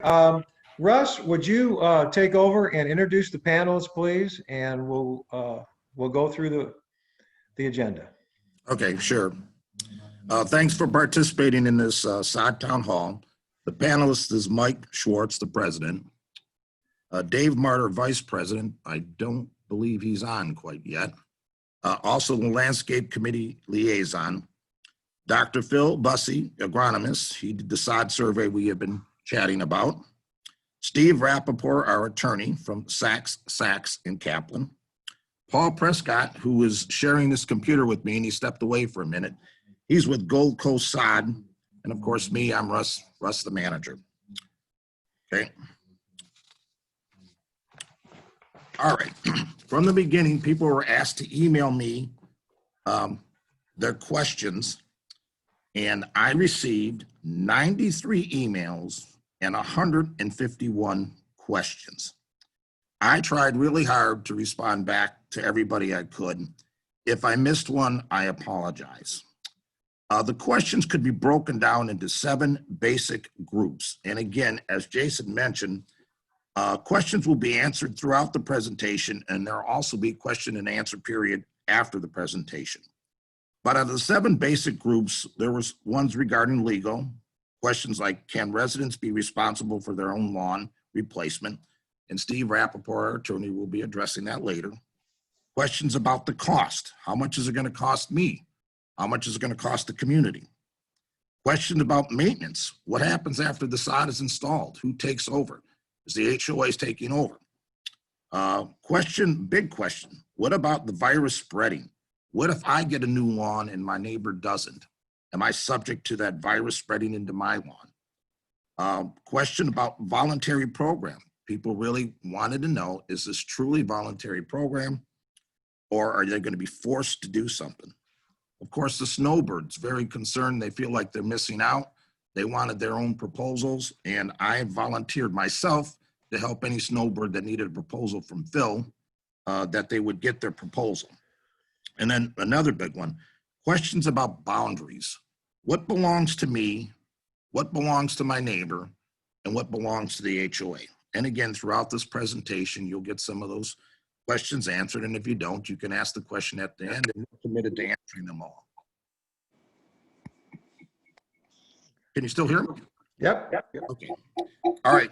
Russ, would you take over and introduce the panelists, please? And we'll go through the agenda. Okay, sure. Thanks for participating in this Sod Town Hall. The panelist is Mike Schwartz, the president. Dave Martyr, vice president. I don't believe he's on quite yet. Also the landscape committee liaison. Dr. Phil Bussey, agronomist. He did the sod survey we have been chatting about. Steve Rappaport, our attorney from Sachs in Kaplan. Paul Prescott, who is sharing this computer with me, and he stepped away for a minute. He's with Gold Coast Sod. And of course, me, I'm Russ the manager. Okay. All right. From the beginning, people were asked to email me their questions, and I received 93 emails and 151 questions. I tried really hard to respond back to everybody I could. If I missed one, I apologize. The questions could be broken down into 7 basic groups. And again, as Jason mentioned, questions will be answered throughout the presentation, and there'll also be question and answer period after the presentation. But out of the 7 basic groups, there was ones regarding legal, questions like, can residents be responsible for their own lawn replacement? And Steve Rappaport, our attorney, will be addressing that later. Questions about the cost. How much is it going to cost me? How much is it going to cost the community? Questions about maintenance. What happens after the sod is installed? Who takes over? Is the HOA taking over? Big question. What about the virus spreading? What if I get a new lawn and my neighbor doesn't? Am I subject to that virus spreading into my lawn? Question about voluntary program. People really wanted to know, is this truly voluntary program, or are they going to be forced to do something? Of course, the snowbirds, very concerned. They feel like they're missing out. They wanted their own proposals, and I volunteered myself to help any snowbird that needed a proposal from Phil, that they would get their proposal. And then another big one, questions about boundaries. What belongs to me? What belongs to my neighbor? And what belongs to the HOA? And again, throughout this presentation, you'll get some of those questions answered. And if you don't, you can ask the question at the end, and we're committed to answering them all. Can you still hear me? Yep. Okay. All right.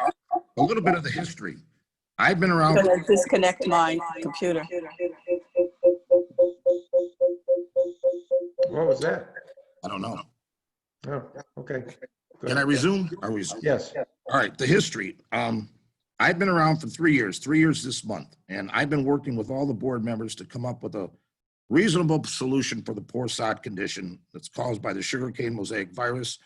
A little bit of the history. I've been around. I'm going to disconnect my computer. What was that? I don't know. Oh, okay. Good. Can I resume? I resume. Yes. All right. The history. I've been around for 3 years this month, and I've been working with all the board members to come up with a reasonable solution for the poor sod condition that's caused by the sugarcane mosaic virus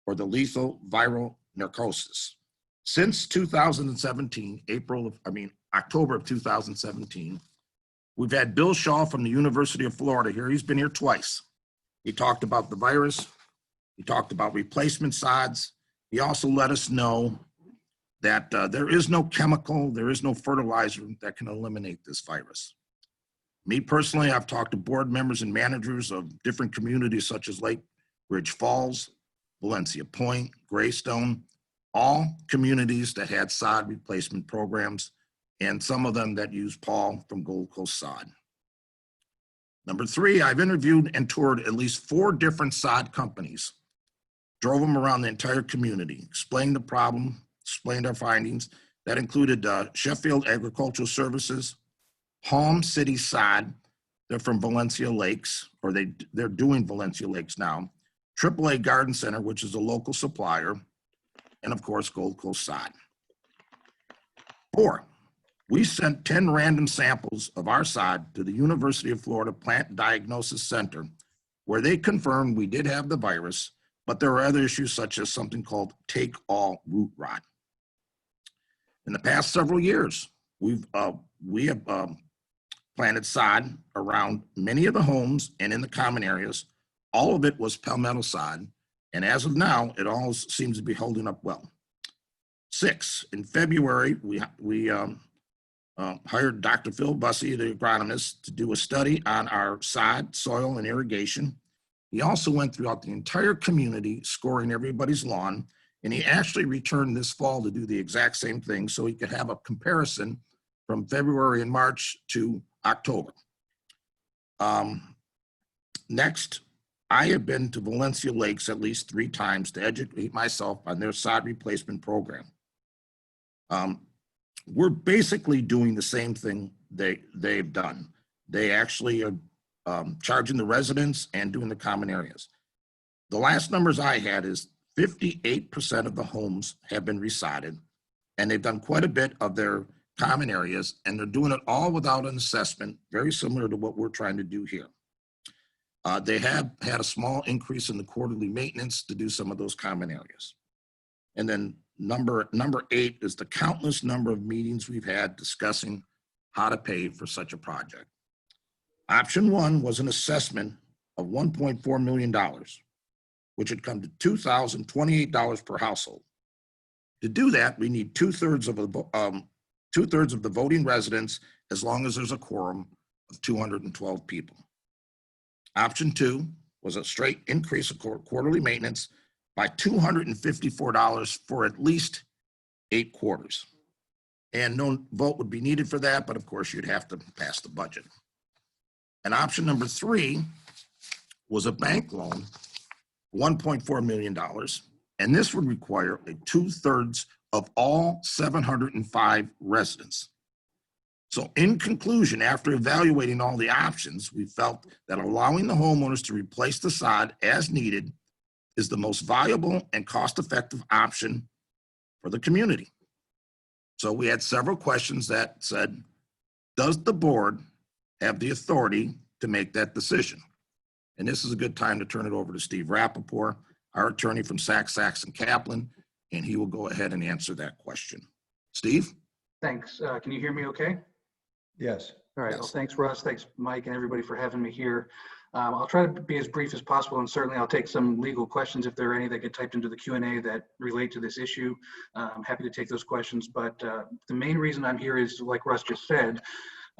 or the lethal viral narcosis. Since 2017, October of 2017, we've had Bill Shaw from the University of Florida here. He's been here twice. He talked about the virus. He talked about replacement sods. He also let us know that there is no chemical, there is no fertilizer that can eliminate this virus. Me personally, I've talked to board members and managers of different communities such as Lake Ridge Falls, Valencia Point, Greystone, all communities that had sod replacement programs, and some of them that use Paul from Gold Coast Sod. Number 3, I've interviewed and toured at least 4 different sod companies, drove them around the entire community, explained the problem, explained our findings. That included Sheffield Agricultural Services, Palm City Sod, they're from Valencia Lakes, or they're doing Valencia Lakes now, AAA Garden Center, which is a local supplier, and of course, Gold Coast Sod. 4, we sent 10 random samples of our sod to the University of Florida Plant Diagnosis Center, where they confirmed we did have the virus, but there are other issues such as something called take-all root rot. In the past several years, we have planted sod around many of the homes and in the common areas. All of it was palmetto sod, and as of now, it all seems to be holding up well. 6, in February, we hired Dr. Phil Bussey, the agronomist, to do a study on our sod, soil, and irrigation. He also went throughout the entire community, scoring everybody's lawn, And he actually returned this fall to do the exact same thing so he could have a comparison from February and March to October. Next, I have been to Valencia Lakes at least 3 times to educate myself on their sod replacement program. We're basically doing the same thing they've done. They actually are charging the residents and doing the common areas. The last numbers I had is 58% of the homes have been resodded, and they've done quite a bit of their common areas, and they're doing it all without an assessment, very similar to what we're trying to do here. They have had a small increase in the quarterly maintenance to do some of those common areas. And then number 8 is the countless number of meetings we've had discussing how to pay for such a project. Option 1 was an assessment of $1.4 million, which would come to $2,028 per household. To do that, we need 2/3 of the voting residents, as long as there's a quorum of 212 people. Option 2 was a straight increase of quarterly maintenance by $254 for at least 8 quarters. And no vote would be needed for that, but of course you'd have to pass the budget. And option number 3 was a bank loan, $1.4 million. And this would require a 2/3 of all 705 residents. So in conclusion, after evaluating all the options, we felt that allowing the homeowners to replace the sod as needed is the most viable and cost-effective option for the community. So we had several questions that said, does the board have the authority to make that decision? And this is a good time to turn it over to Steve Rappaport, our attorney from Sachs, Saxon Kaplan, and he will go ahead and answer that question. Steve? Thanks. Can you hear me okay? Yes. All right. Yes. Well, thanks, Russ. Thanks, Mike, and everybody for having me here. I'll try to be as brief as possible, and certainly I'll take some legal questions if there are any that get typed into the Q&A that relate to this issue. I'm happy to take those questions, but the main reason I'm here is, like Russ just said,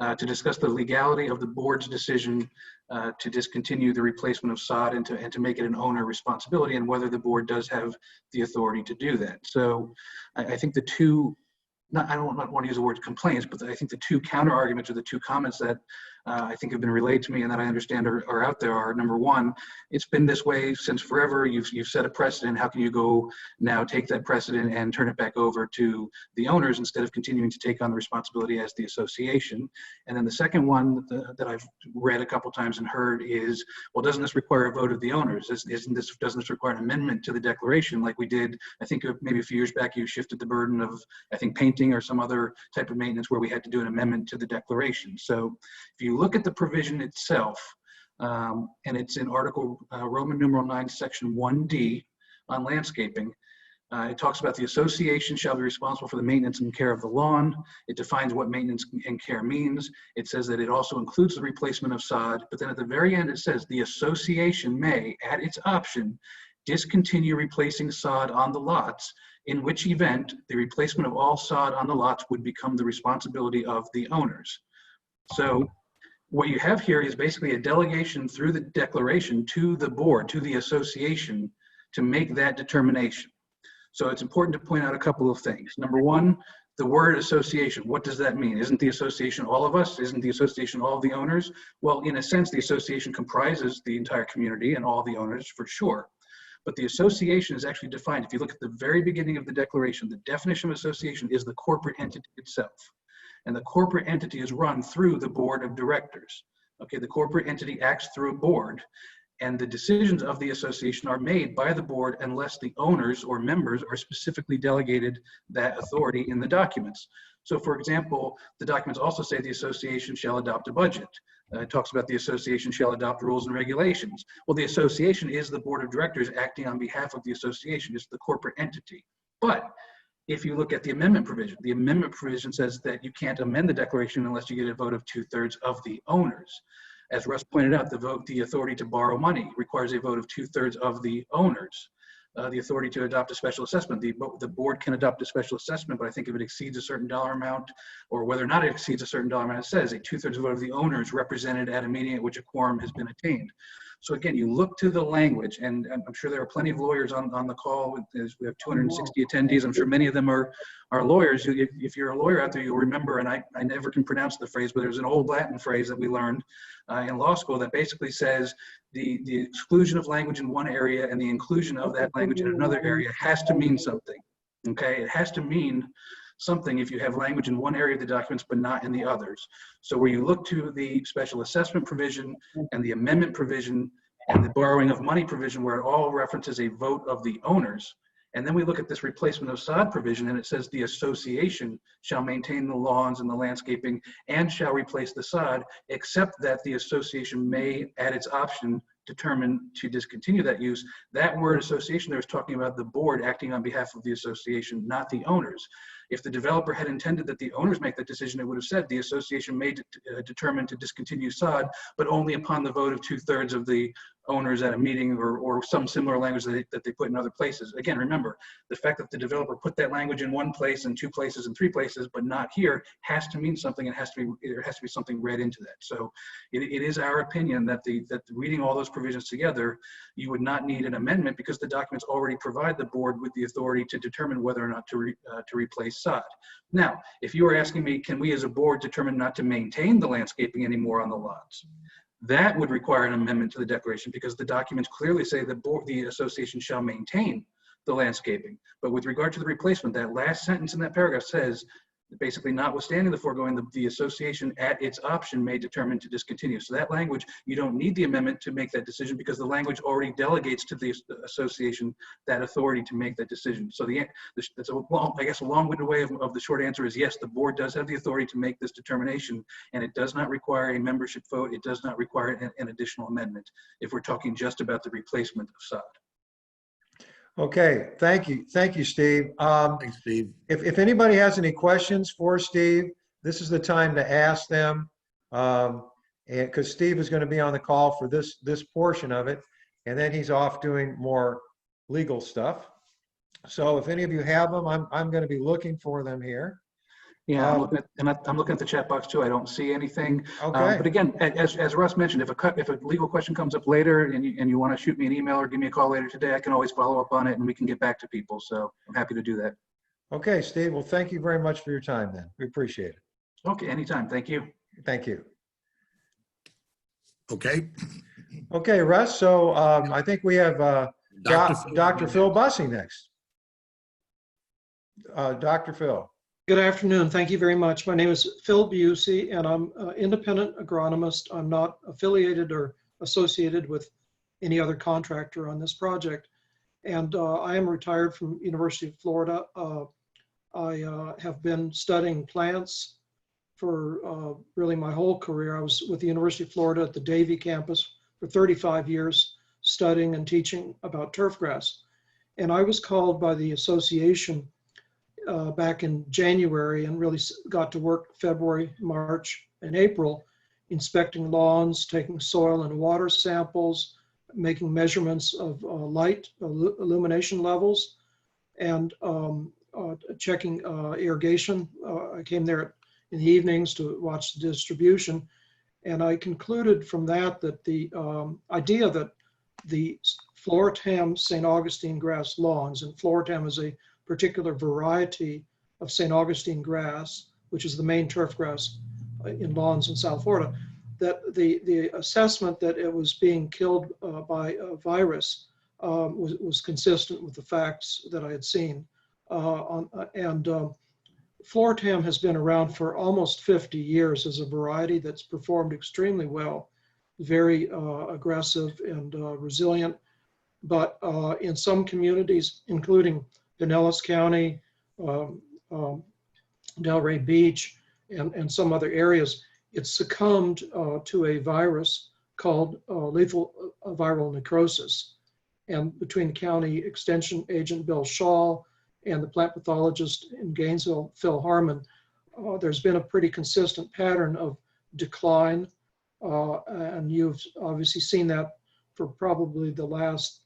to discuss the legality of the board's decision to discontinue the replacement of sod and to make it an owner responsibility, and whether the board does have the authority to do that. So I think the two, I don't want to use the word complaints, but I think the 2 counter arguments or the 2 comments that I think have been relayed to me and that I understand are out there are, number 1, it's been this way since forever. You've set a precedent. How can you go now take that precedent and turn it back over to the owners instead of continuing to take on the responsibility as the association? And then the second one that I've read a couple times and heard is, well, doesn't this require a vote of the owners? Doesn't this require an amendment to the declaration like we did? I think maybe a few years back you shifted the burden of, I think, painting or some other type of maintenance where we had to do an amendment to the declaration. So if you look at the provision itself, and it's in Article Roman numeral 9, Section 1D on landscaping, it talks about the association shall be responsible for the maintenance and care of the lawn. It defines what maintenance and care means. It says that it also includes the replacement of sod, but then at the very end it says the association may, at its option, discontinue replacing sod on the lots, in which event the replacement of all sod on the lots would become the responsibility of the owners. So what you have here is basically a delegation through the declaration to the board, to the association, to make that determination. So it's important to point out a couple of things. Number 1, the word association, what does that mean? Isn't the association all of us? Isn't the association all of the owners? Well, in a sense, the association comprises the entire community and all the owners for sure. But the association is actually defined. If you look at the very beginning of the declaration, the definition of association is the corporate entity itself. And the corporate entity is run through the board of directors. Okay, the corporate entity acts through a board, and the decisions of the association are made by the board unless the owners or members are specifically delegated that authority in the documents. So for example, the documents also say the association shall adopt a budget. It talks about the association shall adopt rules and regulations. Well, the association is the board of directors acting on behalf of the association. It's the corporate entity. But if you look at the amendment provision says that you can't amend the declaration unless you get a vote of 2/3 of the owners. As Russ pointed out, the authority to borrow money requires a vote of 2/3 of the owners. The authority to adopt a special assessment, the board can adopt a special assessment, but I think if it exceeds a certain dollar amount, or whether or not it exceeds a certain dollar amount, it says a 2/3 vote of the owners represented at a meeting at which a quorum has been attained. So again, you look to the language, and I'm sure there are plenty of lawyers on the call. We have 260 attendees. I'm sure many of them are lawyers. If you're a lawyer out there, you'll remember, and I never can pronounce the phrase, but there's an old Latin phrase that we learned in law school that basically says the exclusion of language in one area and the inclusion of that language in another area has to mean something. Okay, it has to mean something if you have language in one area of the documents but not in the others. So where you look to the special assessment provision and the amendment provision and the borrowing of money provision, where it all references a vote of the owners, and then we look at this replacement of sod provision, and it says the association shall maintain the lawns and the landscaping and shall replace the sod, except that the association may, at its option, determine to discontinue that use. That word association there is talking about the board acting on behalf of the association, not the owners. If the developer had intended that the owners make that decision, it would have said the association may determine to discontinue sod, but only upon the vote of 2/3 of the owners at a meeting, or some similar language that they put in other places. Again, remember, the fact that the developer put that language in one place and 2 places and 3 places, but not here, has to mean something. There has to be something read into that. So it is our opinion that reading all those provisions together, you would not need an amendment because the documents already provide the board with the authority to determine whether or not to replace sod. Now, if you were asking me, can we as a board determine not to maintain the landscaping anymore on the lots? That would require an amendment to the declaration because the documents clearly say the association shall maintain the landscaping. But with regard to the replacement, that last sentence in that paragraph says, basically notwithstanding the foregoing, the association at its option may determine to discontinue. So that language, you don't need the amendment to make that decision because the language already delegates to the association that authority to make that decision. So that's a long-winded way of the short answer is yes, the board does have the authority to make this determination, and it does not require a membership vote. It does not require an additional amendment if we're talking just about the replacement of sod. Okay, thank you, Steve. Thanks, Steve. If anybody has any questions for Steve, this is the time to ask them. And because Steve is going to be on the call for this portion of it, and then he's off doing more legal stuff. So if any of you have them, I'm going to be looking for them here. Yeah, I'm looking at the chat box too. I don't see anything. Okay. But again, as Russ mentioned, if a legal question comes up later and you want to shoot me an email or give me a call later today, I can always follow up on it and we can get back to people. So I'm happy to do that. Okay, Steve. Well, thank you very much for your time then. We appreciate it. Okay, anytime. Thank you. Thank you. Okay. Okay, Russ. So I think we have Dr. Phil Bussey next. Dr. Phil. Good afternoon. Thank you very much. My name is Phil Busey, and I'm an independent agronomist. I'm not affiliated or associated with any other contractor on this project. And I am retired from University of Florida. I have been studying plants for really my whole career. I was with the University of Florida at the Davie campus for 35 years, studying and teaching about turfgrass. And I was called by the association back in January and really got to work February, March, and April, inspecting lawns, taking soil and water samples, making measurements of light illumination levels, and checking irrigation. I came there in the evenings to watch the distribution, and I concluded from that the idea that the Floratam St. Augustine grass lawns, and Floratam is a particular variety of St. Augustine grass, which is the main turf grass in lawns in South Florida, that the assessment that it was being killed by a virus was consistent with the facts that I had seen. Floratam has been around for almost 50 years as a variety that's performed extremely well, very aggressive and resilient. But in some communities, including Pinellas County, Delray Beach, and some other areas, it succumbed to a virus called lethal viral necrosis. And between County Extension Agent Bill Shaw and the plant pathologist in Gainesville, Phil Harmon, there's been a pretty consistent pattern of decline. And you've obviously seen that for probably the last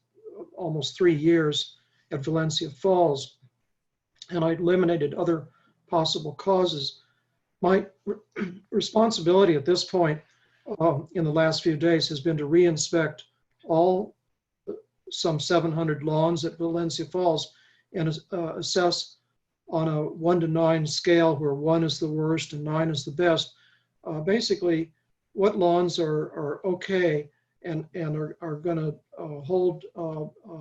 almost 3 years at Valencia Falls. And I eliminated other possible causes. My responsibility at this point in the last few days has been to re-inspect all some 700 lawns at Valencia Falls and assess on a 1 to 9 scale, where 1 is the worst and 9 is the best, basically what lawns are okay and are going to hold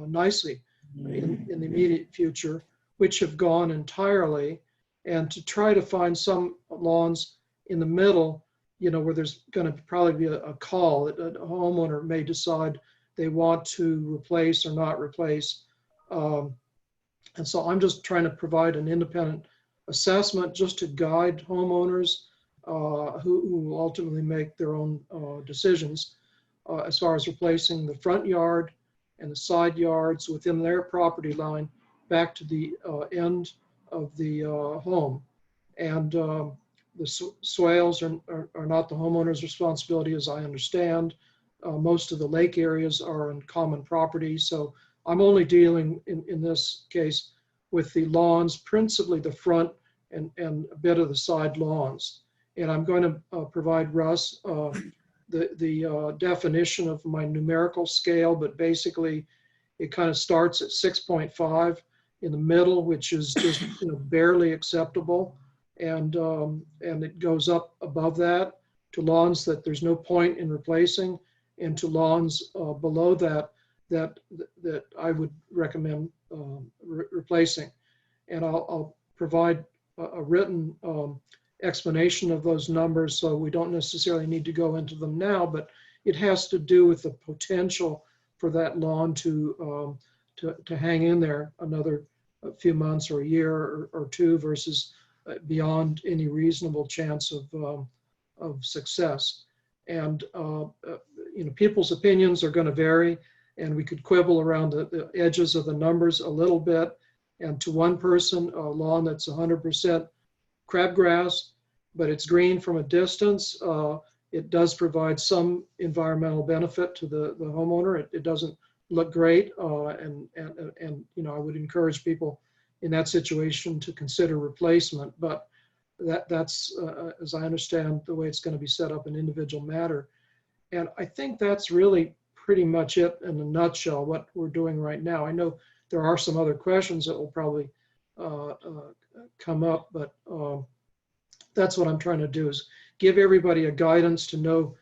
nicely in the immediate future, which have gone entirely, and to try to find some lawns in the middle, where there's going to probably be a call that a homeowner may decide they want to replace or not replace. And so I'm just trying to provide an independent assessment just to guide homeowners who will ultimately make their own decisions as far as replacing the front yard and the side yards within their property line back to the end of the home. And the swales are not the homeowner's responsibility, as I understand. Most of the lake areas are on common property. So I'm only dealing in this case with the lawns, principally the front and a bit of the side lawns. And I'm going to provide Russ the definition of my numerical scale, but basically it kind of starts at 6.5 in the middle, which is just barely acceptable. And it goes up above that to lawns that there's no point in replacing, and to lawns below that I would recommend replacing. And I'll provide a written explanation of those numbers, so we don't necessarily need to go into them now, but it has to do with the potential for that lawn to hang in there another few months or a year or two versus beyond any reasonable chance of success. And people's opinions are going to vary, and we could quibble around the edges of the numbers a little bit. And to one person, a lawn that's 100% crabgrass, but it's green from a distance, it does provide some environmental benefit to the homeowner. It doesn't look great, and I would encourage people in that situation to consider replacement. But that's as I understand, the way it's going to be set up, an individual matter. And I think that's really pretty much it in a nutshell, what we're doing right now. I know there are some other questions that will probably come up, but that's what I'm trying to do, is give everybody a guidance to know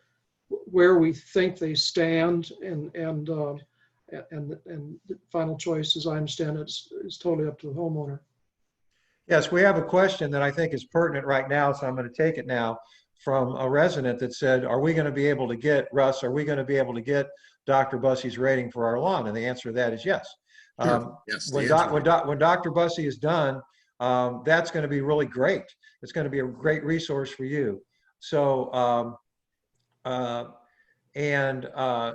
where we think they stand, and the final choice, as I understand it, is totally up to the homeowner. Yes, we have a question that I think is pertinent right now, so I'm going to take it now, from a resident that said, are we going to be able to get, Russ, are we going to be able to get Dr. Bussey's rating for our lawn? And the answer to that is yes. Yes, When Dr. Bussey is done, that's going to be really great. It's going to be a great resource for you. So,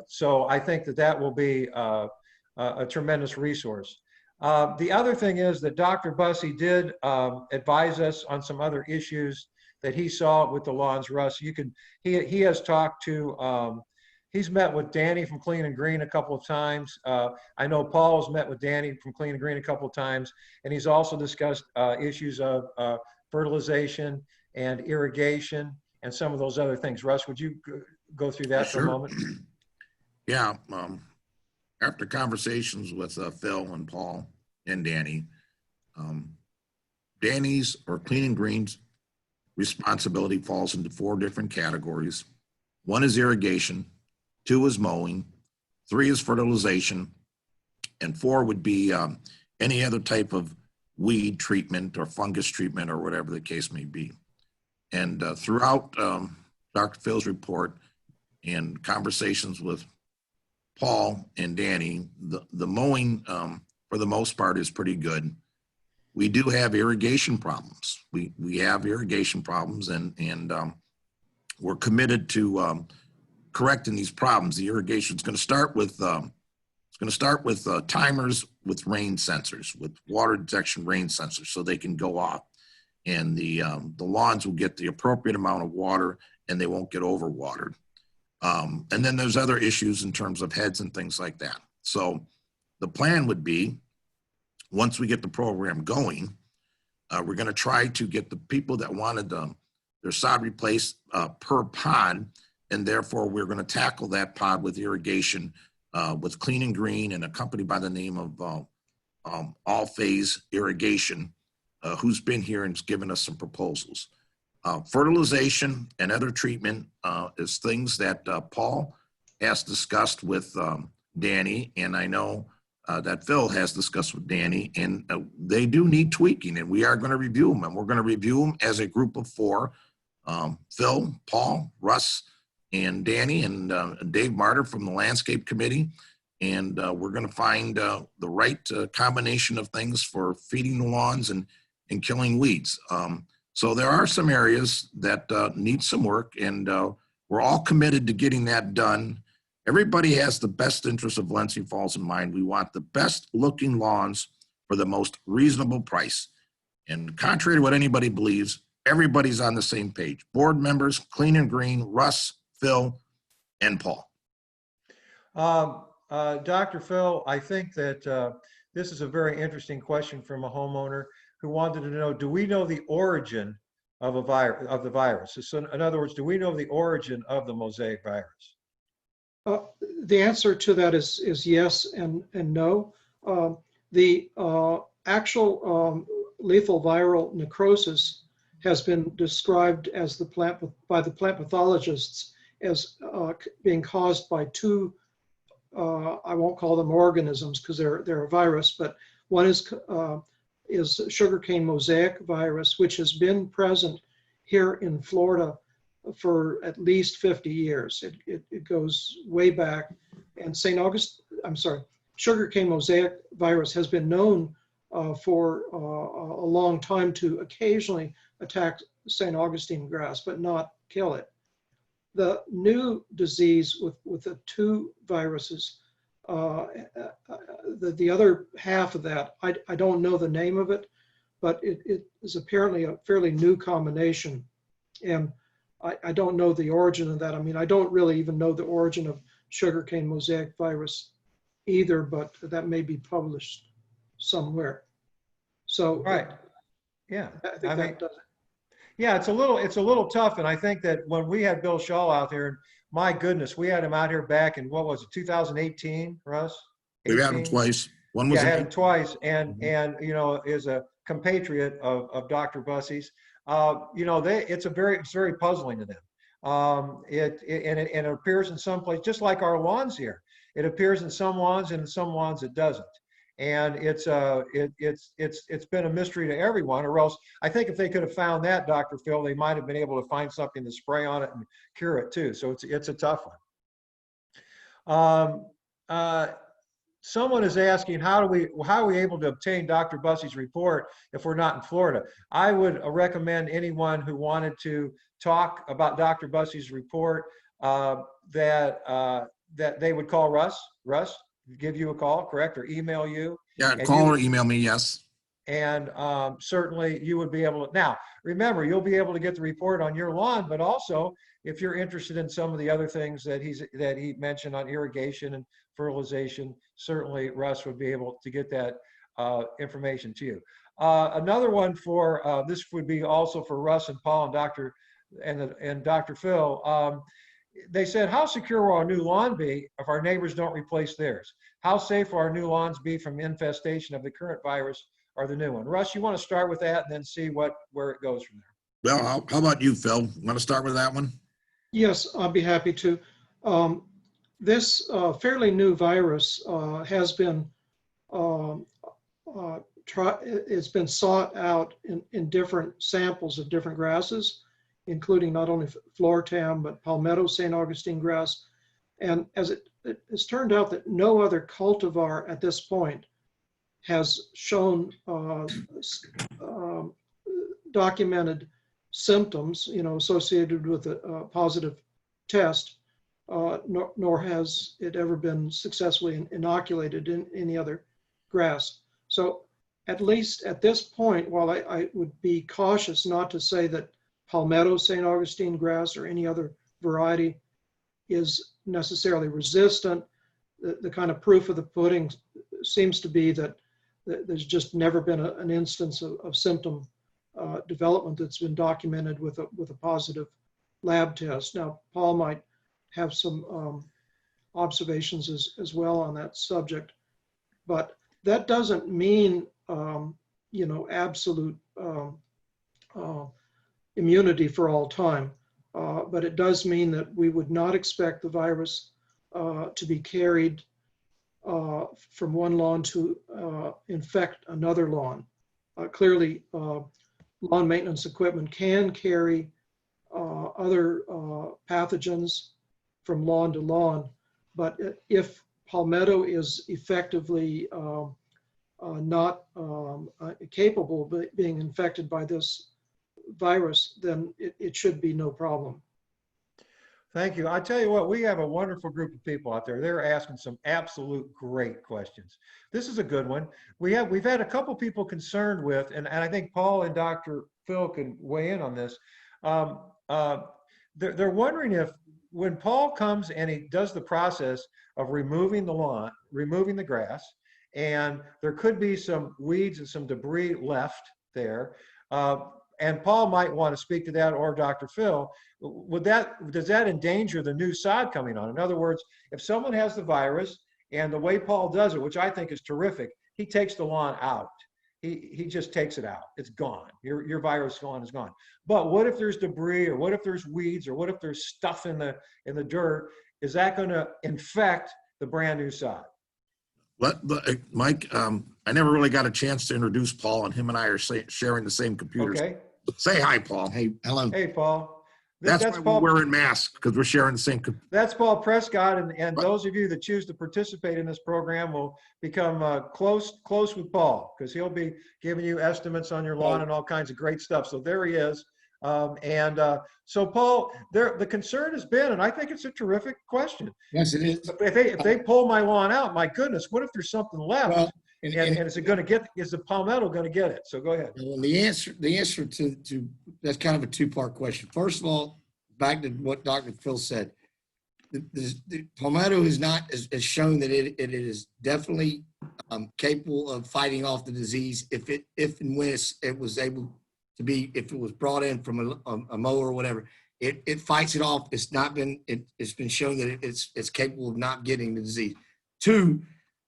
so I think that will be a tremendous resource. The other thing is that Dr. Bussey did advise us on some other issues that he saw with the lawns. Russ, he has talked to, he's met with Danny from Clean and Green a couple of times. I know Paul has met with Danny from Clean and Green a couple of times, and he's also discussed issues of fertilization and irrigation and some of those other things. Russ, would you go through that for a moment? Yeah. After conversations with Phil and Paul and Danny, Danny's or Clean and Green's responsibility falls into 4 different categories. 1 is irrigation, 2 is mowing, 3 is fertilization, and 4 would be any other type of weed treatment or fungus treatment or whatever the case may be. And throughout Dr. Phil's report and conversations with Paul and Danny, the mowing for the most part is pretty good. We do have irrigation problems. We have irrigation problems, and we're committed to correcting these problems. The irrigation is going to start with timers with rain sensors, with water detection rain sensors, so they can go off, and the lawns will get the appropriate amount of water and they won't get overwatered. And then there's other issues in terms of heads and things like that. So the plan would be, once we get the program going, we're going to try to get the people that wanted their sod replaced per pod, and therefore we're going to tackle that pod with irrigation with Clean and Green and a company by the name of All Phase Irrigation, who's been here and has given us some proposals. Fertilization and other treatment is things that Paul has discussed with Danny, and I know that Phil has discussed with Danny, and they do need tweaking, and we are going to review them, and we're going to review them as a group of 4. Phil, Paul, Russ, and Danny, and Dave Martyr from the Landscape Committee, and we're going to find the right combination of things for feeding the lawns and killing weeds. So there are some areas that need some work, and we're all committed to getting that done. Everybody has the best interest of Valencia Falls in mind. We want the best looking lawns for the most reasonable price. And contrary to what anybody believes, everybody's on the same page. Board members, Clean and Green, Russ, Phil, and Paul. Dr. Phil, I think that this is a very interesting question from a homeowner who wanted to know, do we know the origin of the virus? So in other words, do we know the origin of the mosaic virus? The answer to that is yes and no. The actual lethal viral necrosis has been described as by the plant pathologists as being caused by 2, I won't call them organisms because they're a virus, but one is sugarcane mosaic virus, which has been present here in Florida for at least 50 years. It goes way back. And sugarcane mosaic virus has been known for a long time to occasionally attack St. Augustine grass, but not kill it. The new disease with the 2 viruses, the other half of that, I don't know the name of it, but it is apparently a fairly new combination. And I don't know the origin of that. I mean, I don't really even know the origin of sugarcane mosaic virus either, but that may be published somewhere. So, Right. Yeah. I think that does it. Yeah, it's a little tough, and I think that when we had Bill Shaw out there, and my goodness, we had him out here back in, what was it, 2018, Russ? We've had him twice. One was I had him twice, and you know, is a compatriot of Dr. Bussey's. You know, it's very puzzling to them. It appears in some places, just like our lawns here. It appears in some lawns, and in some lawns it doesn't. And it's been a mystery to everyone. Or else, I think if they could have found that, Dr. Phil, they might have been able to find something to spray on it and cure it too. So it's a tough one. Someone is asking, how are we able to obtain Dr. Bussey's report if we're not in Florida? I would recommend anyone who wanted to talk about Dr. Bussey's report that they would call Russ. Russ, give you a call, correct, or email you. Yeah, call or email me, yes. And certainly you would be able to. Now, remember, you'll be able to get the report on your lawn, but also if you're interested in some of the other things that he mentioned on irrigation and fertilization, certainly Russ would be able to get that information to you. Another one for this would be also for Russ and Paul and Dr. Phil. They said, how secure will our new lawn be if our neighbors don't replace theirs? How safe will our new lawns be from infestation of the current virus or the new one? Russ, you want to start with that and then see where it goes from there? Well, how about you, Phil? Want to start with that one? Yes, I'll be happy to. This fairly new virus has been it's been sought out in different samples of different grasses, including not only Floritam, but Palmetto St. Augustine grass. And as it has turned out that no other cultivar at this point has shown documented symptoms, associated with a positive test, nor has it ever been successfully inoculated in any other grass. So at least at this point, while I would be cautious not to say that Palmetto St. Augustine grass or any other variety is necessarily resistant, the kind of proof of the pudding seems to be that there's just never been an instance of symptom development that's been documented with a positive lab test. Now, Paul might have some observations as well on that subject. But that doesn't mean, absolute immunity for all time. But it does mean that we would not expect the virus to be carried from one lawn to infect another lawn. Clearly, lawn maintenance equipment can carry other pathogens from lawn to lawn, but if palmetto is effectively not capable of being infected by this virus, then it should be no problem. Thank you. I tell you what, we have a wonderful group of people out there. They're asking some absolute great questions. This is a good one. We've had a couple people concerned with, and I think Paul and Dr. Phil can weigh in on this. They're wondering if when Paul comes and he does the process of removing the lawn, removing the grass, and there could be some weeds and some debris left there. And Paul might want to speak to that, or Dr. Phil. Does that endanger the new sod coming on? In other words, if someone has the virus, and the way Paul does it, which I think is terrific, he takes the lawn out. He just takes it out. It's gone. Your virus lawn is gone. But what if there's debris, or what if there's weeds, or what if there's stuff in the dirt? Is that going to infect the brand new sod? Mike, I never really got a chance to introduce Paul, and him and I are sharing the same computers. Okay. Say hi, Paul. Hey, hello. Hey, Paul. That's why Paul. we're wearing masks, because we're sharing the same computer. That's Paul Prescott, and those of you that choose to participate in this program will become close with Paul, because he'll be giving you estimates on your lawn and all kinds of great stuff. So there he is. So Paul, the concern has been, and I think it's a terrific question. Yes, it is. If they pull my lawn out, my goodness, what if there's something left? Well, and is the palmetto going to get it? So go ahead. Well, the answer to that's kind of a two-part question. First of all, back to what Dr. Phil said, the palmetto has shown that it is definitely capable of fighting off the disease if and when it was able to be, if it was brought in from a mower or whatever. It fights it off. It's been shown that it's capable of not getting the disease. Two,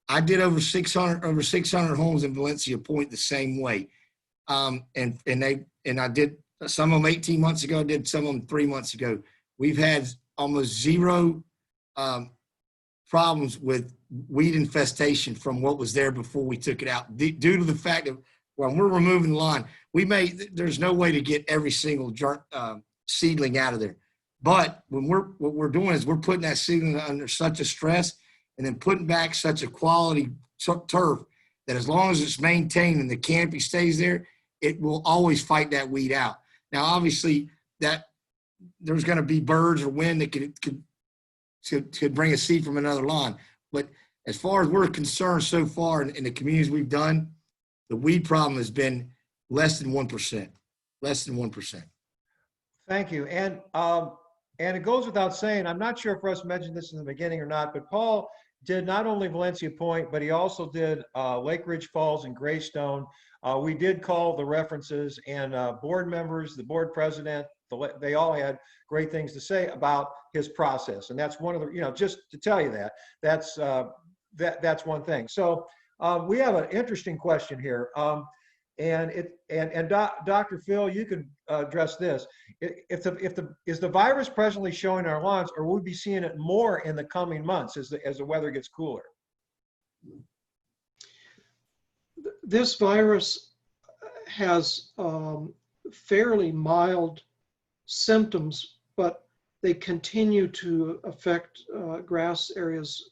I did over 600 homes in Valencia Point the same way. And I did some of them 18 months ago, did some of them 3 months ago. We've had almost zero problems with weed infestation from what was there before we took it out, due to the fact that when we're removing the lawn, there's no way to get every single seedling out of there. But what we're doing is we're putting that seedling under such a stress, and then putting back such a quality turf that as long as it's maintained and the canopy stays there, it will always fight that weed out. Now, obviously, that there's going to be birds or wind that could bring a seed from another lawn. But as far as we're concerned so far in the communities we've done, the weed problem has been less than 1%. Less than 1%. Thank you. And it goes without saying, I'm not sure if Russ mentioned this in the beginning or not, but Paul did not only Valencia Point, but he also did Lake Ridge Falls and Greystone. We did call the references, and board members, the board president, they all had great things to say about his process. And that's one of the, just to tell you that's one thing. So we have an interesting question here. Dr. Phil, you can address this. Is the virus presently showing our lawns, or will we be seeing it more in the coming months as the weather gets cooler? This virus has fairly mild symptoms, but they continue to affect grass areas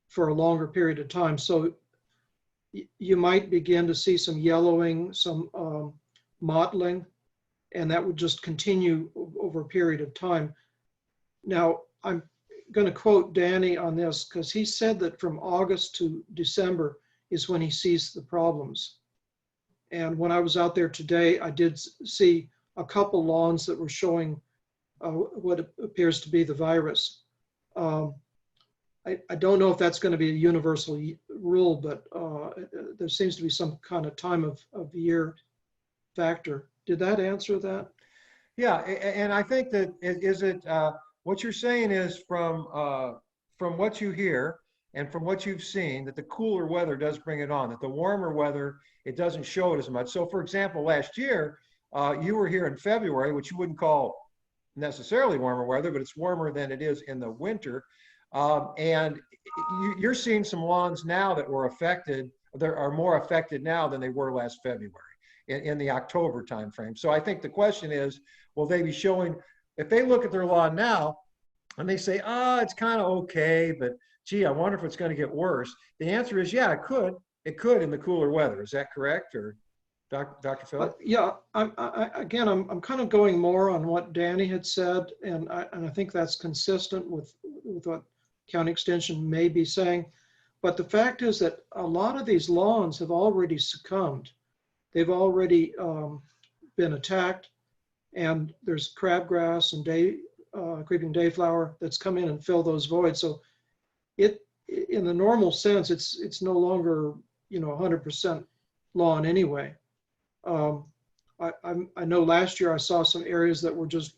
for a longer period of time. So you might begin to see some yellowing, some mottling, and that would just continue over a period of time. Now, I'm going to quote Danny on this, because he said that from August to December is when he sees the problems. And when I was out there today, I did see a couple lawns that were showing what appears to be the virus. I don't know if that's going to be a universal rule, but there seems to be some kind of time of year factor. Did that answer that? Yeah, and I think that what you're saying is from from what you hear and from what you've seen, that the cooler weather does bring it on, that the warmer weather, it doesn't show it as much. So for example, last year, you were here in February, which you wouldn't call necessarily warmer weather, but it's warmer than it is in the winter. And you're seeing some lawns now that were affected, that are more affected now than they were last February in the October timeframe. So I think the question is, will they be showing, if they look at their lawn now and they say, it's kind of okay, but gee, I wonder if it's going to get worse. The answer is, yeah, it could. It could in the cooler weather. Is that correct? Or Dr. Phil? Yeah, I'm kind of going more on what Danny had said, and I think that's consistent with what County Extension may be saying. But the fact is that a lot of these lawns have already succumbed. They've already been attacked, and there's crabgrass and creeping dayflower that's come in and fill those voids. So in the normal sense, it's no longer 100% lawn anyway. I know last year I saw some areas that were just,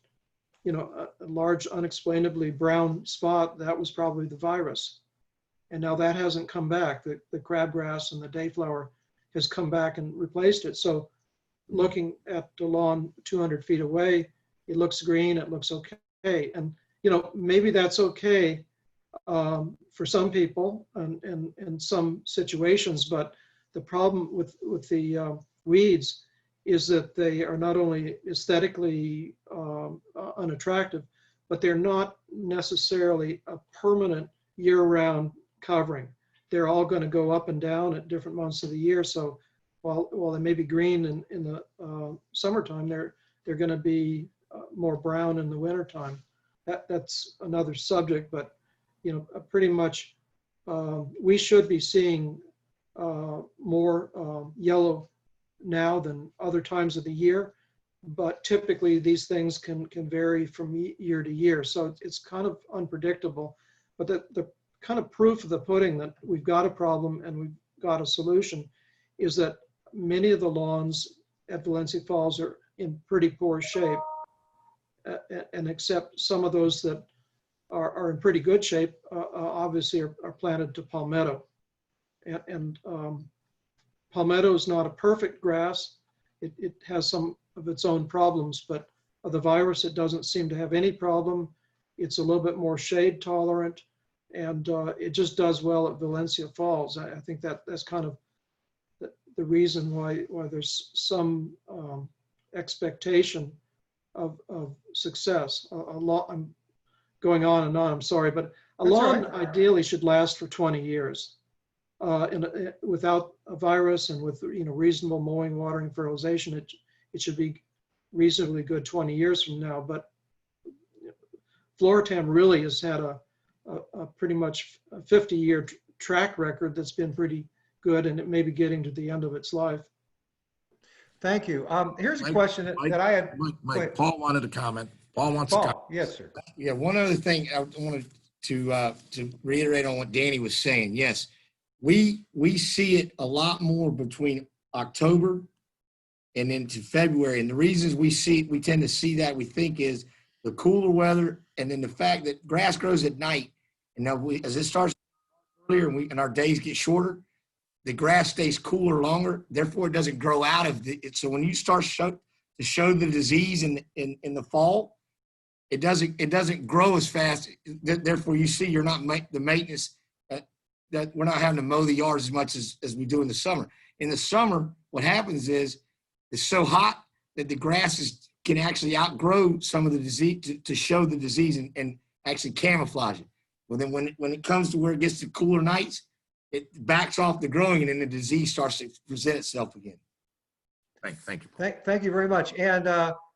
a large unexplainably brown spot. That was probably the virus. And now that hasn't come back. The crabgrass and the dayflower has come back and replaced it. So looking at the lawn 200 feet away, it looks green, it looks okay. And, maybe that's okay for some people and in some situations, but the problem with the weeds is that they are not only aesthetically unattractive, but they're not necessarily a permanent year-round covering. They're all going to go up and down at different months of the year. So while they may be green in the summertime, they're going to be more brown in the wintertime. That's another subject, but pretty much we should be seeing more yellow now than other times of the year, but typically these things can vary from year to year. So it's kind of unpredictable, but the kind of proof of the pudding that we've got a problem and we've got a solution is that many of the lawns at Valencia Falls are in pretty poor shape, and except some of those that are in pretty good shape, obviously are planted to palmetto. And palmetto is not a perfect grass. It has some of its own problems, but of the virus, it doesn't seem to have any problem. It's a little bit more shade tolerant, and it just does well at Valencia Falls. I think that's kind of the reason why there's some expectation of success. I'm going on and on, I'm sorry, but a lawn ideally should last for 20 years. Without a virus and with reasonable mowing, watering, fertilization, it should be reasonably good 20 years from now. But Floritam really has had a pretty much 50-year track record that's been pretty good, and it may be getting to the end of its life. Thank you. Here's a question that I had. Mike, Paul wanted to comment. Paul wants to comment. Yes, sir. Yeah, one other thing I wanted to reiterate on what Danny was saying. Yes, we see it a lot more between October and into February. And the reasons we tend to see that, we think, is the cooler weather, and then the fact that grass grows at night. And now as it starts earlier and our days get shorter, the grass stays cooler longer. Therefore, it doesn't grow out of it. So when you start to show the disease in the fall, it doesn't grow as fast. Therefore, you see you're not the maintenance that we're not having to mow the yard as much as we do in the summer. In the summer, what happens is it's so hot that the grasses can actually outgrow some of the disease to show the disease and actually camouflage it. Well, then when it comes to where it gets to cooler nights, it backs off the growing, and then the disease starts to present itself again. Thank you. Thank you very much. And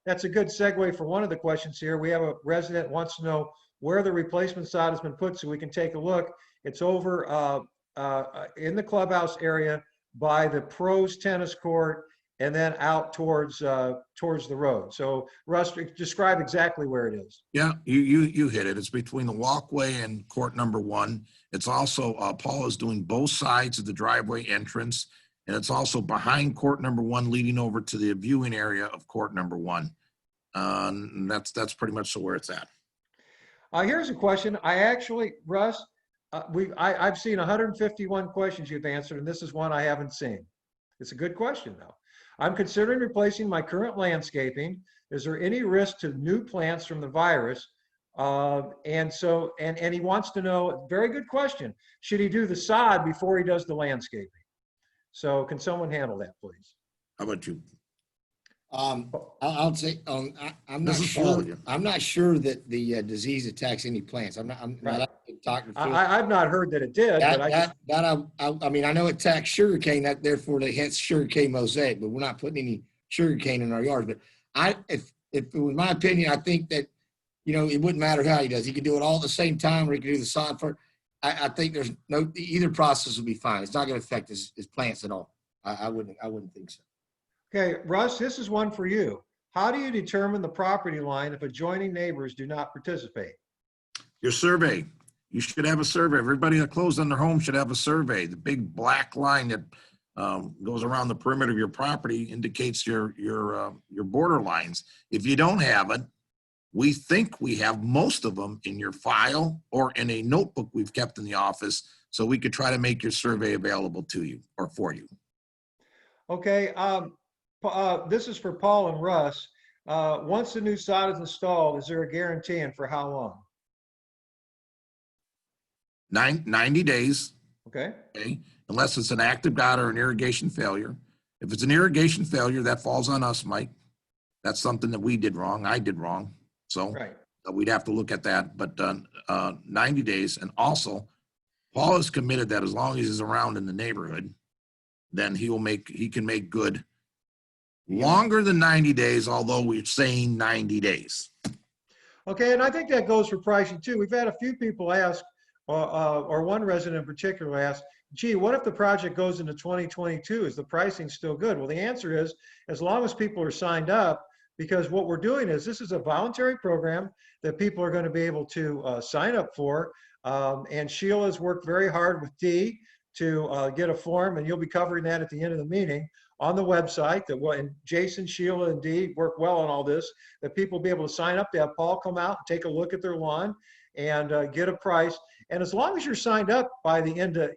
that's a good segue for one of the questions here. We have a resident wants to know where the replacement sod has been put so we can take a look. It's over in the clubhouse area by the pros tennis court and then out towards the road. So Russ, describe exactly where it is. Yeah, you hit it. It's between the walkway and court number 1. It's also, Paul is doing both sides of the driveway entrance, and it's also behind court number 1 leading over to the viewing area of court number 1. And that's pretty much where it's at. Here's a question. Russ, I've seen 151 questions you've answered, and this is one I haven't seen. It's a good question, though. I'm considering replacing my current landscaping. Is there any risk to new plants from the virus? And he wants to know, very good question, should he do the sod before he does the landscaping? So can someone handle that, please? How about you? I'll say, I'm not This is sure, Paul. I'm not sure that the disease attacks any plants. I'm not Right. talking to Phil. I've not heard that it did, but I mean, I know it attacks sugarcane, that therefore they hence sugarcane mosaic, but we're not putting any sugarcane in our yards. But if it was my opinion, I think that, it wouldn't matter how he does. He could do it all at the same time, or he could do the sod first. I think there's either process will be fine. It's not going to affect his plants at all. I wouldn't think so. okay, Russ, this is one for you. How do you determine the property line if adjoining neighbors do not participate? Your survey. You should have a survey. Everybody that closed on their home should have a survey. The big black line that goes around the perimeter of your property indicates your border lines. If you don't have it, we think we have most of them in your file or in a notebook we've kept in the office, so we could try to make your survey available to you or for you. Okay, this is for Paul and Russ. Once the new sod is installed, is there a guarantee, and for how long? 90 days, Okay, okay, unless it's an active gutter or an irrigation failure. If it's an irrigation failure, that falls on us, Mike. That's something that we did wrong. I did wrong. So right. we'd have to look at that, but 90 days. And also, Paul is committed that as long as he's around in the neighborhood, then he can make good longer than 90 days, although we're saying 90 days. Okay, and I think that goes for pricing too. We've had a few people ask, or one resident in particular asked, gee, what if the project goes into 2022? Is the pricing still good? Well, the answer is, as long as people are signed up, because what we're doing is this is a voluntary program that people are going to be able to sign up for. And Sheila's worked very hard with Dee to get a form, and you'll be covering that at the end of the meeting on the website. And Jason, Sheila, and Dee work well on all this, that people will be able to sign up to have Paul come out and take a look at their lawn and get a price. And as long as you're signed up by the end of,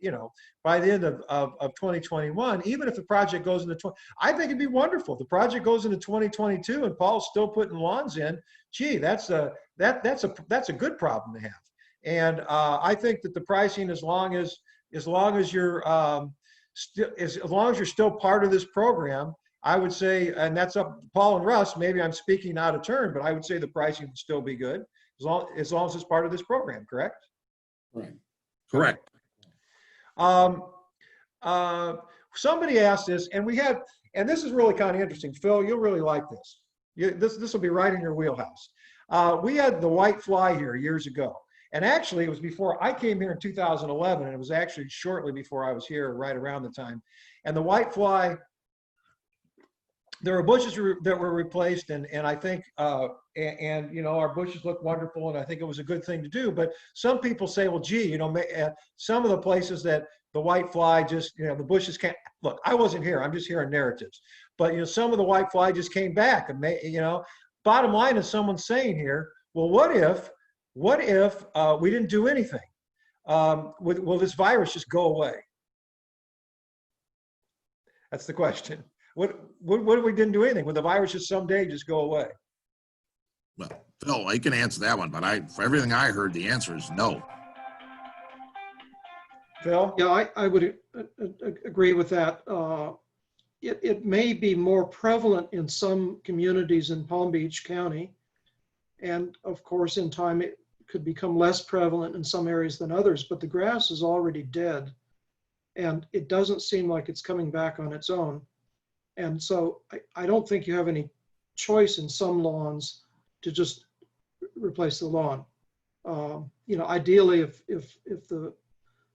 by the end of 2021, even if the project goes into I think it'd be wonderful. If the project goes into 2022 and Paul's still putting lawns in, gee, that's a good problem to have. And I think that the pricing, as long as you're still part of this program, I would say, and that's up to Paul and Russ, maybe I'm speaking out of turn, but I would say the pricing would still be good as long as it's part of this program, correct? Right. Correct. Somebody asked this, and this is really kind of interesting. Phil, you'll really like this. This will be right in your wheelhouse. We had the white fly here years ago. And actually, it was before I came here in 2011, and it was actually shortly before I was here, right around the time. And the white fly, there were bushes that were replaced, and I think, our bushes look wonderful, and I think it was a good thing to do. But some people say, well, gee, some of the places that the white fly just, the bushes can't, look, I wasn't here, I'm just hearing narratives. But, some of the white fly just came back, and, bottom line is someone's saying here, well, what if we didn't do anything? Will this virus just go away? That's the question. What if we didn't do anything? Will the virus just someday just go away? Well, Phil, I can answer that one, but for everything I heard, the answer is no. Phil? Yeah, I would agree with that. It may be more prevalent in some communities in Palm Beach County. And of course, in time, it could become less prevalent in some areas than others, but the grass is already dead. And it doesn't seem like it's coming back on its own. And so I don't think you have any choice in some lawns to just replace the lawn. Ideally, if there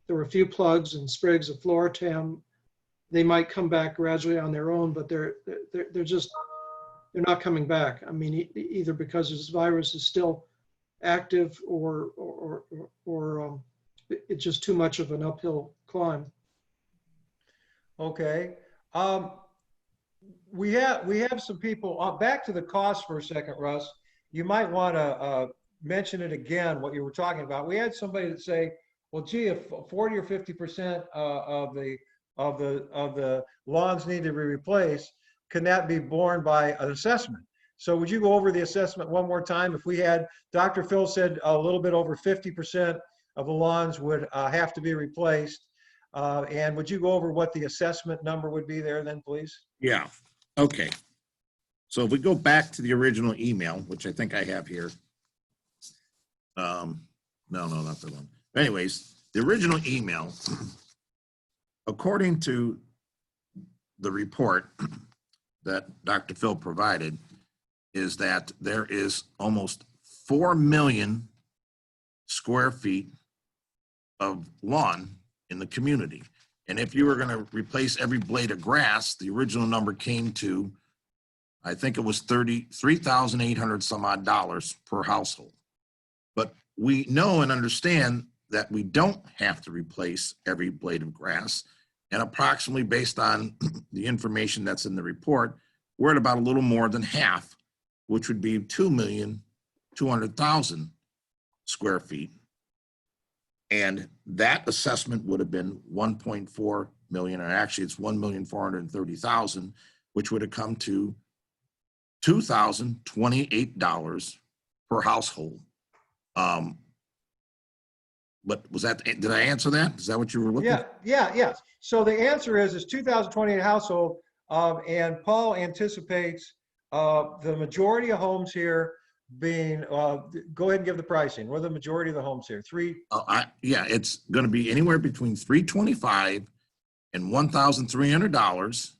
were a few plugs and sprigs of Floratam, they might come back gradually on their own, but they're not coming back. I mean, either because this virus is still active or it's just too much of an uphill climb. Okay. We have some people, back to the cost for a second, Russ. You might want to mention it again, what you were talking about. We had somebody that say, well, gee, if 40 or 50% of the lawns need to be replaced, can that be borne by an assessment? So would you go over the assessment one more time? If we had, Dr. Phil said a little bit over 50% of the lawns would have to be replaced. And would you go over what the assessment number would be there then, please? Yeah, okay. So if we go back to the original email, which I think I have here. No, not the one. Anyways, the original email, according to the report that Dr. Phil provided, is that there is almost 4 million square feet of lawn in the community. And if you were going to replace every blade of grass, the original number came to, I think it was $33,800 some odd dollars per household. But we know and understand that we don't have to replace every blade of grass. And approximately based on the information that's in the report, we're at about a little more than half, which would be 2,200,000 square feet. And that assessment would have been 1.4 million, and actually it's 1,430,000, which would have come to $2,028 per household. But was that, did I answer that? Is that what you were looking for? Yes. So the answer is 2,028 household, and Paul anticipates the majority of homes here being, go ahead and give the pricing. What are the majority of the homes here? Yeah, it's going to be anywhere between $325 and $1,300,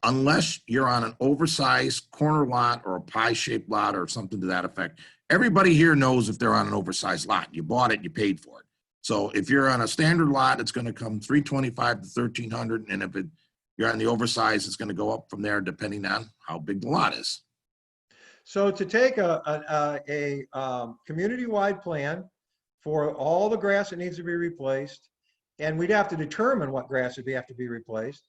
unless you're on an oversized corner lot or a pie-shaped lot or something to that effect. Everybody here knows if they're on an oversized lot. You bought it, you paid for it. So if you're on a standard lot, it's going to come $325 to $1,300, and if you're on the oversized, it's going to go up from there depending on how big the lot is. So to take a community-wide plan for all the grass that needs to be replaced, and we'd have to determine what grass would have to be replaced,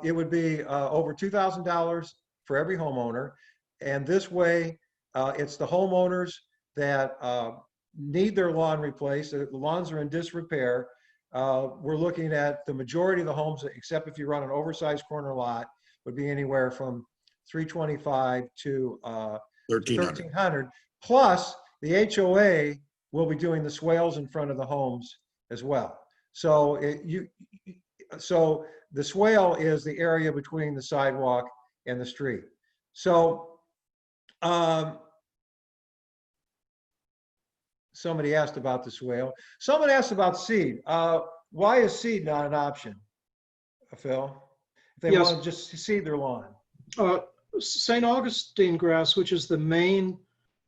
it would be over $2,000 for every homeowner. And this way, it's the homeowners that need their lawn replaced. The lawns are in disrepair. We're looking at the majority of the homes, except if you run an oversized corner lot, would be anywhere from $325 to $1,300. Plus, the HOA will be doing the swales in front of the homes as well. So so the swale is the area between the sidewalk and the street. So somebody asked about the swale. Someone asked about seed. Why is seed not an option, Phil? If they want to just seed their lawn. St. Augustine grass, which is the main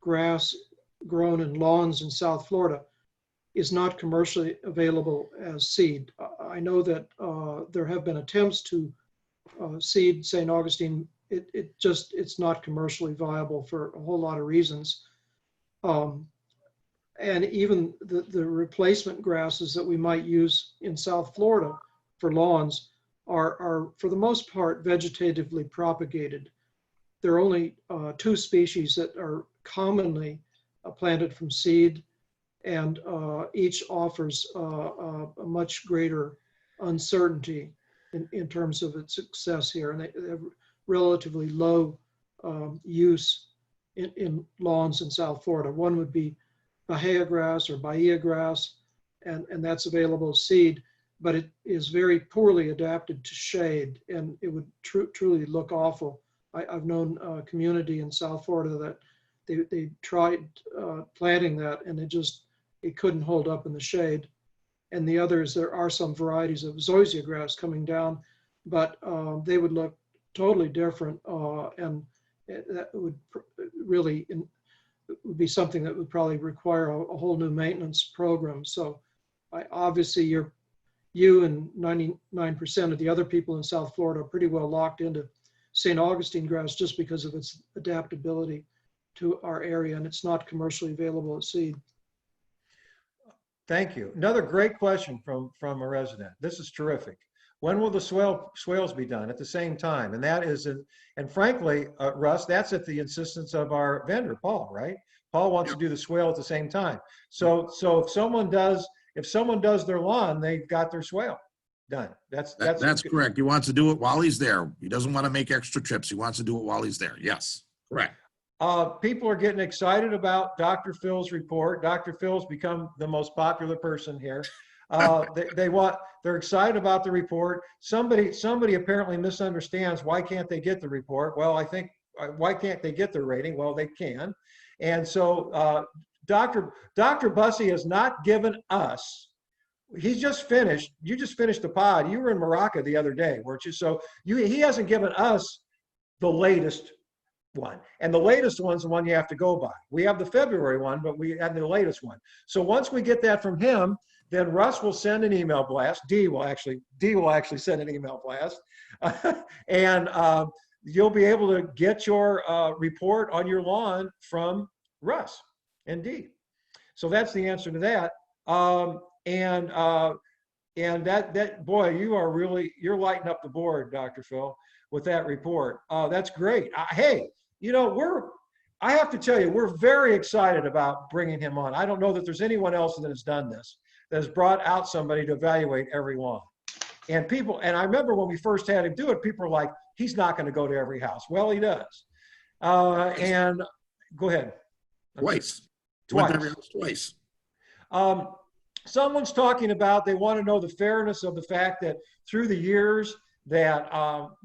grass grown in lawns in South Florida, is not commercially available as seed. I know that there have been attempts to seed St. Augustine. It's not commercially viable for a whole lot of reasons. And even the replacement grasses that we might use in South Florida for lawns are for the most part vegetatively propagated. There are only 2 species that are commonly planted from seed, and each offers a much greater uncertainty in terms of its success here. And they have relatively low use in lawns in South Florida. One would be Bahia grass or Bahia grass, and that's available as seed, but it is very poorly adapted to shade, and it would truly look awful. I've known a community in South Florida that they tried planting that, and it couldn't hold up in the shade. And the others, there are some varieties of zoysia grass coming down, but they would look totally different, and that would really would be something that would probably require a whole new maintenance program. So obviously you and 99% of the other people in South Florida are pretty well locked into St. Augustine grass just because of its adaptability to our area, and it's not commercially available as seed. Thank you. Another great question from a resident. This is terrific. When will the swales be done? At the same time? And that is, and frankly, Russ, that's at the insistence of our vendor, Paul, right? Paul wants to do the swale at the same time. So if someone does if someone does their lawn, they've got their swale done. That's Correct. He wants to do it while he's there. He doesn't want to make extra trips. He wants to do it while he's there. Yes, correct. People are getting excited about Dr. Phil's report. Dr. Phil's become the most popular person here. They're excited about the report. Somebody apparently misunderstands why can't they get the report? Well, I think why can't they get the rating? Well, they can. And so Dr. Bussey has not given us, he's just finished, you just finished the pod. You were in Morocco the other day, weren't you? So he hasn't given us the latest one. And the latest one's the one you have to go by. We have the February one, but we have the latest one. So once we get that from him, then Russ will send an email blast. D will actually send an email blast. And you'll be able to get your report on your lawn from Russ and D. So that's the answer to that. And that boy, you're lighting up the board, Dr. Phil, with that report. That's great. Hey, you know, I have to tell you, we're very excited about bringing him on. I don't know that there's anyone else that has done this, that has brought out somebody to evaluate every lawn. And I remember when we first had him do it, people were like, he's not going to go to every house. Well, he does. And go ahead. Twice. Twice. Someone's talking about, they want to know the fairness of the fact that through the years that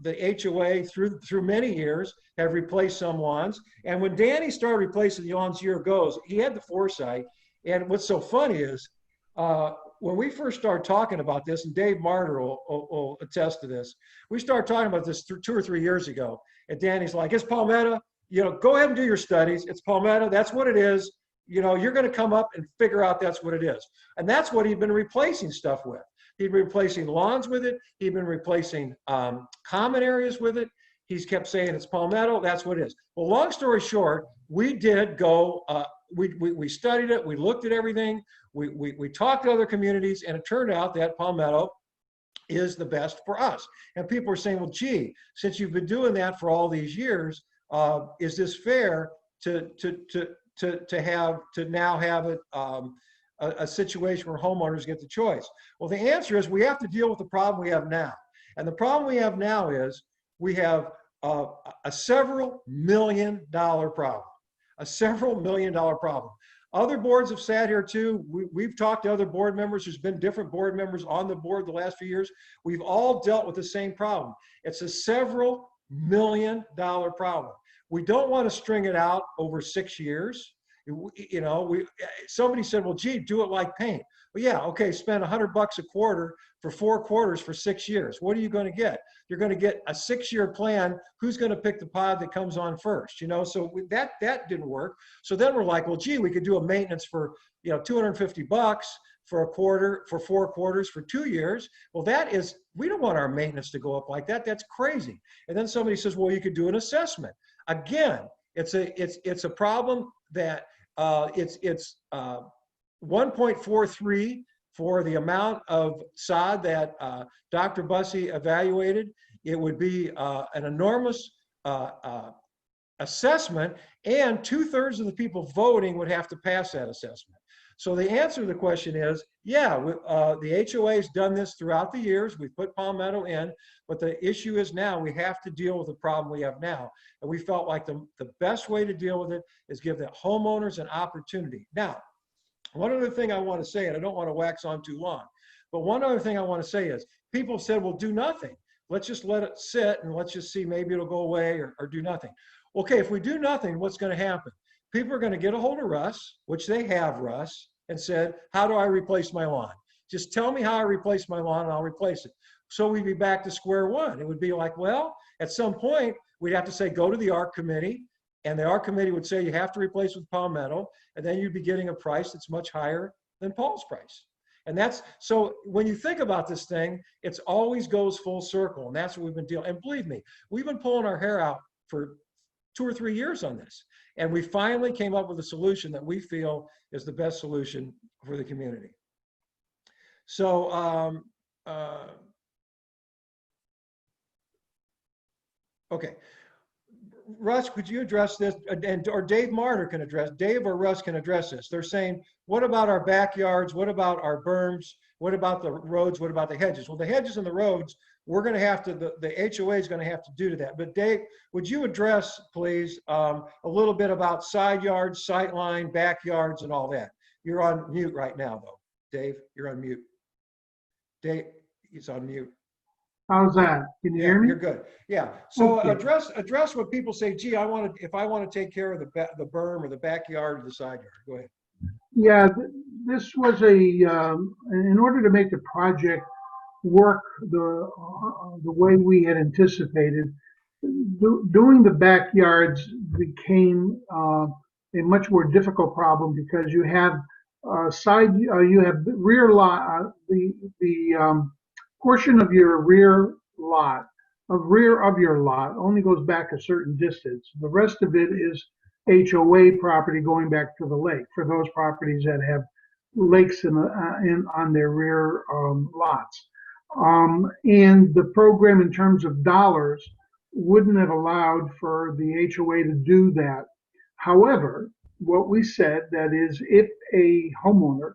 the HOA through many years have replaced some lawns. And when Danny started replacing the lawns year ago, he had the foresight. And what's so funny is when we first started talking about this, and Dave Martyr will attest to this, we started talking about this 2 or 3 years ago. And Danny's like, it's palmetto, you know, go ahead and do your studies. It's palmetto, that's what it is. You know, you're going to come up and figure out that's what it is. And that's what he'd been replacing stuff with. He'd been replacing lawns with it. He'd been replacing common areas with it. He's kept saying it's palmetto, that's what it is. Well, long story short, we did go, we studied it, we looked at everything, we talked to other communities, and it turned out that palmetto is the best for us. And people are saying, well, gee, since you've been doing that for all these years, is this fair to now have it a situation where homeowners get the choice? Well, the answer is we have to deal with the problem we have now. And the problem we have now is we have a several $million problem, a several $million problem. Other boards have sat here too. We've talked to other board members. There's been different board members on the board the last few years. We've all dealt with the same problem. It's a several $million problem. We don't want to string it out over 6 years. You know, somebody said, well, gee, do it like paint. Well, yeah, okay, spend $100 a quarter for 4 quarters for 6 years. What are you going to get? You're going to get a 6-year plan. Who's going to pick the pod that comes on first? You know, so that didn't work. So then we're like, well, gee, we could do a maintenance for, you know, $250 for a quarter, for 4 quarters, for 2 years. Well, we don't want our maintenance to go up like that. That's crazy. And then somebody says, well, you could do an assessment. Again, it's a problem that it's 1.43 for the amount of sod that Dr. Bussey evaluated. It would be an enormous assessment, and 2/3 of the people voting would have to pass that assessment. So the answer to the question is, yeah, the HOA has done this throughout the years. We put palmetto in, but the issue is now we have to deal with the problem we have now. And we felt like the best way to deal with it is give the homeowners an opportunity. Now, one other thing I want to say, and I don't want to wax on too long, but one other thing I want to say is people have said, well, do nothing. Let's just let it sit and let's just see, maybe it'll go away or do nothing. Okay, if we do nothing, what's going to happen? People are going to get a hold of Russ, which they have, Russ, and said, how do I replace my lawn? Just tell me how I replace my lawn and I'll replace it. So we'd be back to square one. It would be like, well, at some point, we'd have to say, go to the ARC committee, and the ARC committee would say you have to replace with palmetto, and then you'd be getting a price that's much higher than Paul's price. And that's, so when you think about this thing, it's always goes full circle, and that's what we've been dealing. And believe me, we've been pulling our hair out for 2 or 3 years on this. And we finally came up with a solution that we feel is the best solution for the community. So, okay. Russ, could you address this? Or Dave Martyr can address, Dave or Russ can address this. They're saying, what about our backyards? What about our berms? What about the roads? What about the hedges? Well, the hedges and the roads, we're going to have to, the HOA is going to have to do to that. But Dave, would you address, please, a little bit about side yards, sight line, backyards, and all that? You're on mute right now, though. Dave, you're on mute. Dave, he's on mute. How's that? Can you hear me? You're good. Yeah. So Okay. address what people say, gee, if I want to take care of the berm or the backyard or the side yard. Go ahead. Yeah, this was in order to make the project work the way we had anticipated, doing the backyards became a much more difficult problem because you have you have rear lot, the portion of your rear of your lot only goes back a certain distance. The rest of it is HOA property going back to the lake for those properties that have lakes on their rear lots. And the program in terms of dollars wouldn't have allowed for the HOA to do that. However, what we said, that is, if a homeowner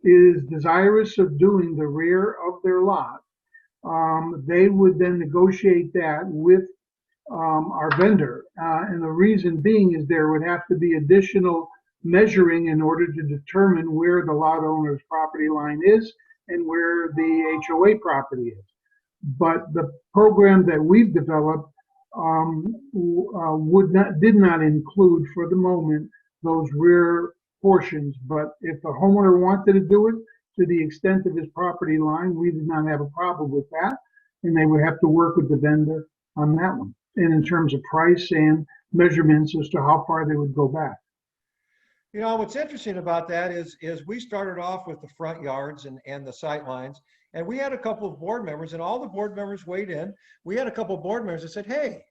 is desirous of doing the rear of their lot, they would then negotiate that with our vendor. And the reason being is there would have to be additional measuring in order to determine where the lot owner's property line is and where the HOA property is. But the program that we've developed did not include for the moment those rear portions. But if the homeowner wanted to do it to the extent of his property line, we did not have a problem with that. And they would have to work with the vendor on that one. And in terms of price and measurements as to how far they would go back. You know, what's interesting about that is we started off with the front yards and the sight lines, and we had a couple of board members, and all the board members weighed in. We had a couple of board members that said, hey,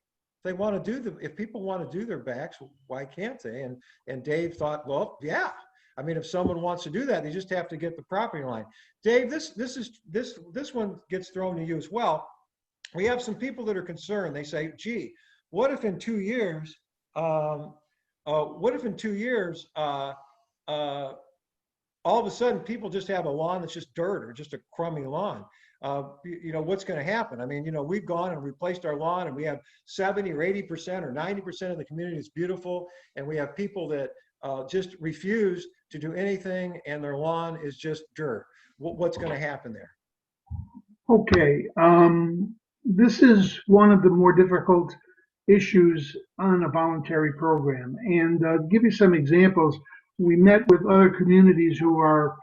if people want to do their backs, why can't they? And Dave thought, well, yeah. I mean, if someone wants to do that, they just have to get the property line. Dave, this one gets thrown to you as well. We have some people that are concerned. They say, gee, what if in 2 years, all of a sudden people just have a lawn that's just dirt or just a crummy lawn? You know, what's going to happen? I mean, you know, we've gone and replaced our lawn and we have 70 or 80% or 90% of the community is beautiful. And we have people that just refuse to do anything and their lawn is just dirt. What's going to happen there? Okay. This is one of the more difficult issues on a voluntary program. And to give you some examples, we met with other communities who are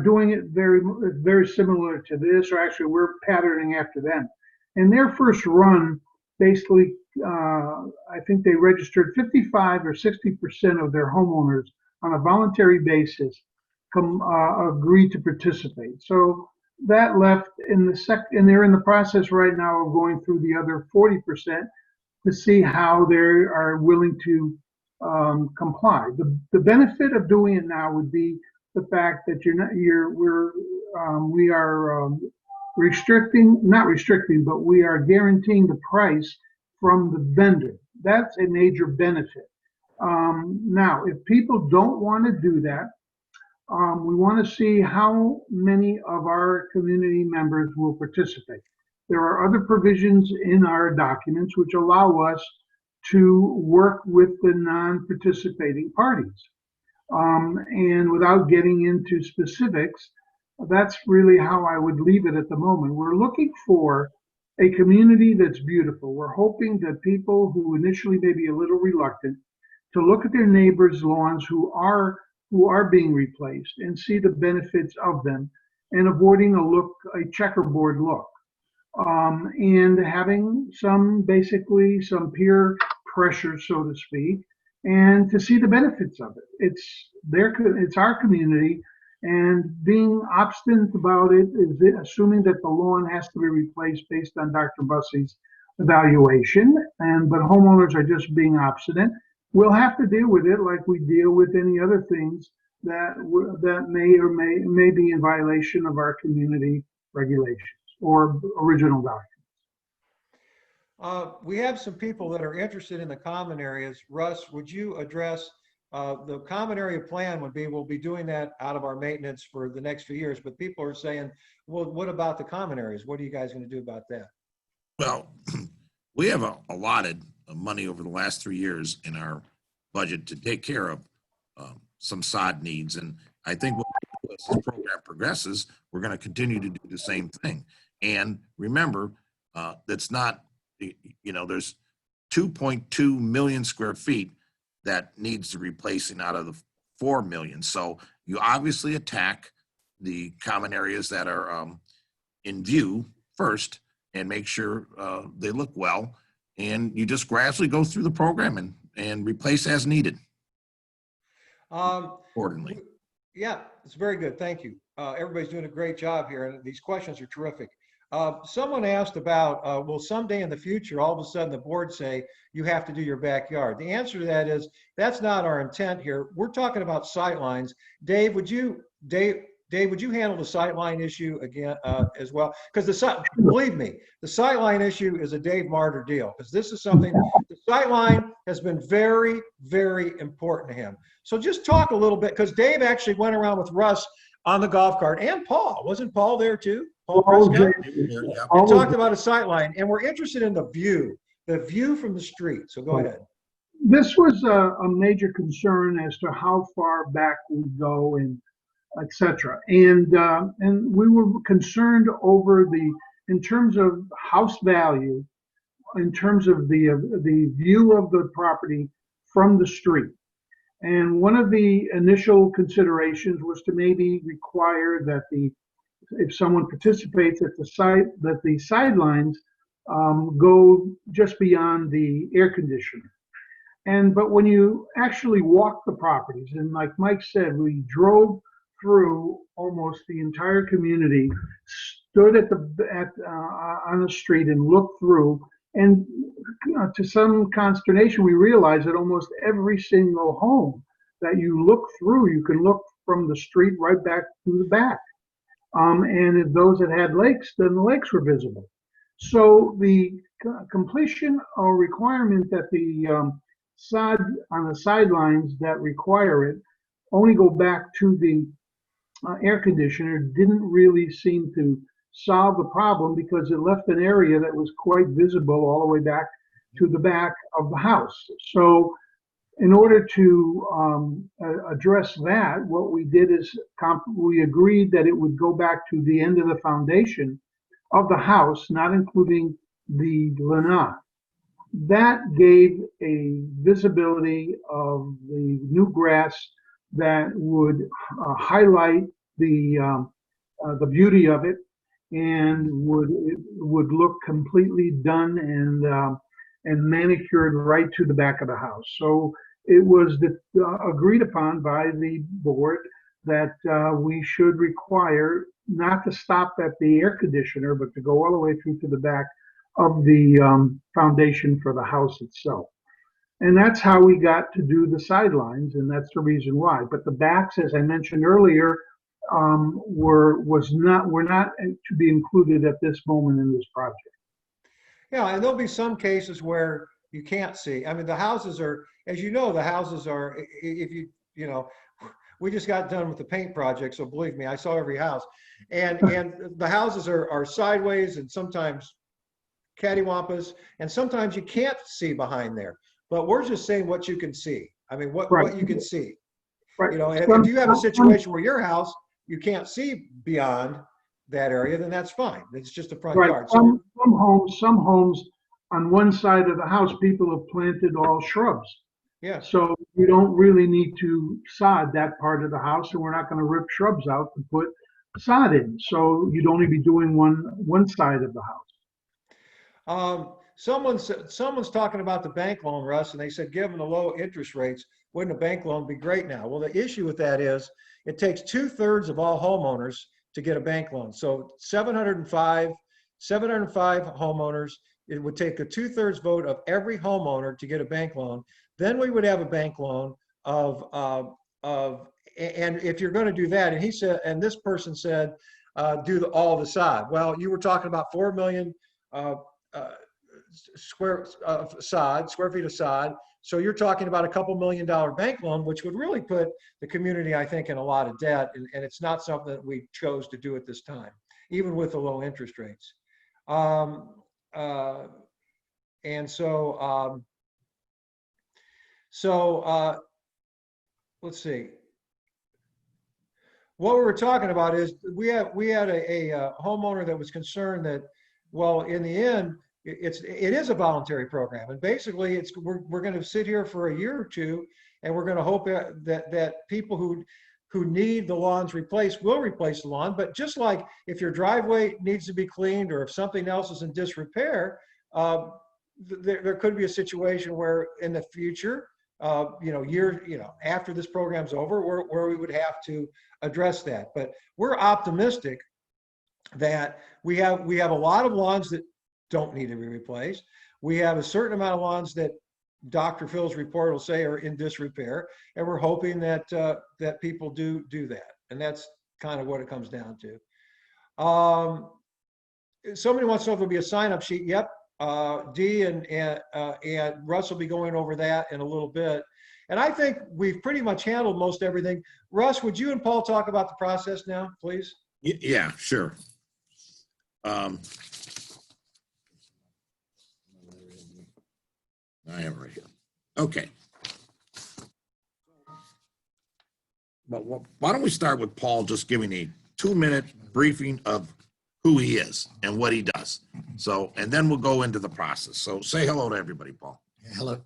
doing it very similar to this, or actually we're patterning after them. And their first run, basically, I think they registered 55 or 60% of their homeowners on a voluntary basis agreed to participate. So that left and they're in the process right now of going through the other 40% to see how they are willing to comply. The benefit of doing it now would be the fact that we are not restricting, but we are guaranteeing the price from the vendor. That's a major benefit. Now, if people don't want to do that, we want to see how many of our community members will participate. There are other provisions in our documents which allow us to work with the non-participating parties. And without getting into specifics, that's really how I would leave it at the moment. We're looking for a community that's beautiful. We're hoping that people who initially may be a little reluctant to look at their neighbors' lawns who are being replaced and see the benefits of them and avoiding a checkerboard look. And having some peer pressure, so to speak, and to see the benefits of it. It's our community, and being obstinate about it is assuming that the lawn has to be replaced based on Dr. Bussey's evaluation, but homeowners are just being obstinate. We'll have to deal with it like we deal with any other things that may be in violation of our community regulations or original documents. We have some people that are interested in the common areas. Russ, would you address, the common area plan would be, we'll be doing that out of our maintenance for the next few years, but people are saying, well, what about the common areas? What are you guys going to do about that? Well, we have allotted money over the last 3 years in our budget to take care of some sod needs. And I think as this program progresses, we're going to continue to do the same thing. And remember, that's not, there's 2.2 million square feet that needs the replacing out of the 4 million. So you obviously attack the common areas that are in view first and make sure they look well. And you just gradually go through the program and replace as needed accordingly. Yeah, it's very good. Thank you. Everybody's doing a great job here, and these questions are terrific. Someone asked about, will someday in the future, all of a sudden the board say, you have to do your backyard? The answer to that is, that's not our intent here. We're talking about sight lines. Dave, would you handle the sightline issue again as well? Because believe me, the sightline issue is a Dave Martyr deal, because this is something, the sightline has been very, very important to him. So just talk a little bit, because Dave actually went around with Russ on the golf cart, and Paul. Wasn't Paul there too? Paul Prescott? And talked about a sightline, and we're interested in the view from the street. So go ahead. This was a major concern as to how far back we go and et cetera. And we were concerned over in terms of house value, in terms of the view of the property from the street. And one of the initial considerations was to maybe require that if someone participates at the site, that the sidelines go just beyond the air conditioner. But when you actually walk the properties, and like Mike said, we drove through almost the entire community, stood on the street and looked through, and to some consternation, we realized that almost every single home that you look through, you can look from the street right back to the back. And those that had lakes, then the lakes were visible. So the completion or requirement that the sod on the sidelines that require it only go back to the air conditioner didn't really seem to solve the problem, because it left an area that was quite visible all the way back to the back of the house. So in order to address that, what we did is we agreed that it would go back to the end of the foundation of the house, not including the lanai. That gave a visibility of the new grass that would highlight the beauty of it, and would look completely done and manicured right to the back of the house. So it was agreed upon by the board that we should require not to stop at the air conditioner, but to go all the way through to the back of the foundation for the house itself. And that's how we got to do the sidelines, and that's the reason why. But the backs, as I mentioned earlier, were not to be included at this moment in this project. Yeah, and there'll be some cases where you can't see. I mean, the houses are, as you know, if we just got done with the paint project, so believe me, I saw every house. And the houses are sideways and sometimes cattywampus, and sometimes you can't see behind there. But we're just saying what you can see. I mean, what you can see. Right. And if you have a situation where your house, you can't see beyond that area, then that's fine. It's just a front yard. Some homes on one side of the house, people have planted all shrubs. Yeah. So you don't really need to sod that part of the house, and we're not going to rip shrubs out to put sod in. So you'd only be doing one side of the house. Someone's talking about the bank loan, Russ, and they said, given the low interest rates, wouldn't a bank loan be great now? Well, the issue with that is it takes 2/3 of all homeowners to get a bank loan. So 705 homeowners, it would take a 2/3 vote of every homeowner to get a bank loan. Then we would have a bank loan and if you're going to do that, and he said, and this person said, do all the sod. Well, you were talking about 4 million square feet of sod. So you're talking about a couple $1 million bank loan, which would really put the community, I think, in a lot of debt. And it's not something that we chose to do at this time, even with the low interest rates. And so, let's see. What we were talking about is we had a homeowner that was concerned that, well, in the end, it is a voluntary program, and basically we're going to sit here for a year or two, and we're going to hope that people who need the lawns replaced will replace the lawn. But just like if your driveway needs to be cleaned, or if something else is in disrepair, there could be a situation where in the future, after this program's over, where we would have to address that. But we're optimistic that we have a lot of lawns that don't need to be replaced. We have a certain amount of lawns that Dr. Phil's report will say are in disrepair, and we're hoping that that people do that. And that's kind of what it comes down to. Somebody wants to know if there'll be a sign-up sheet. Yep. Dee and Russ will be going over that in a little bit. And I think we've pretty much handled most everything. Russ, would you and Paul talk about the process now, please? Yeah, sure. I am right here. Okay. But why don't we start with Paul just giving a 2-minute briefing of who he is and what he does. So, and then we'll go into the process. So say hello to everybody, Paul. Hello.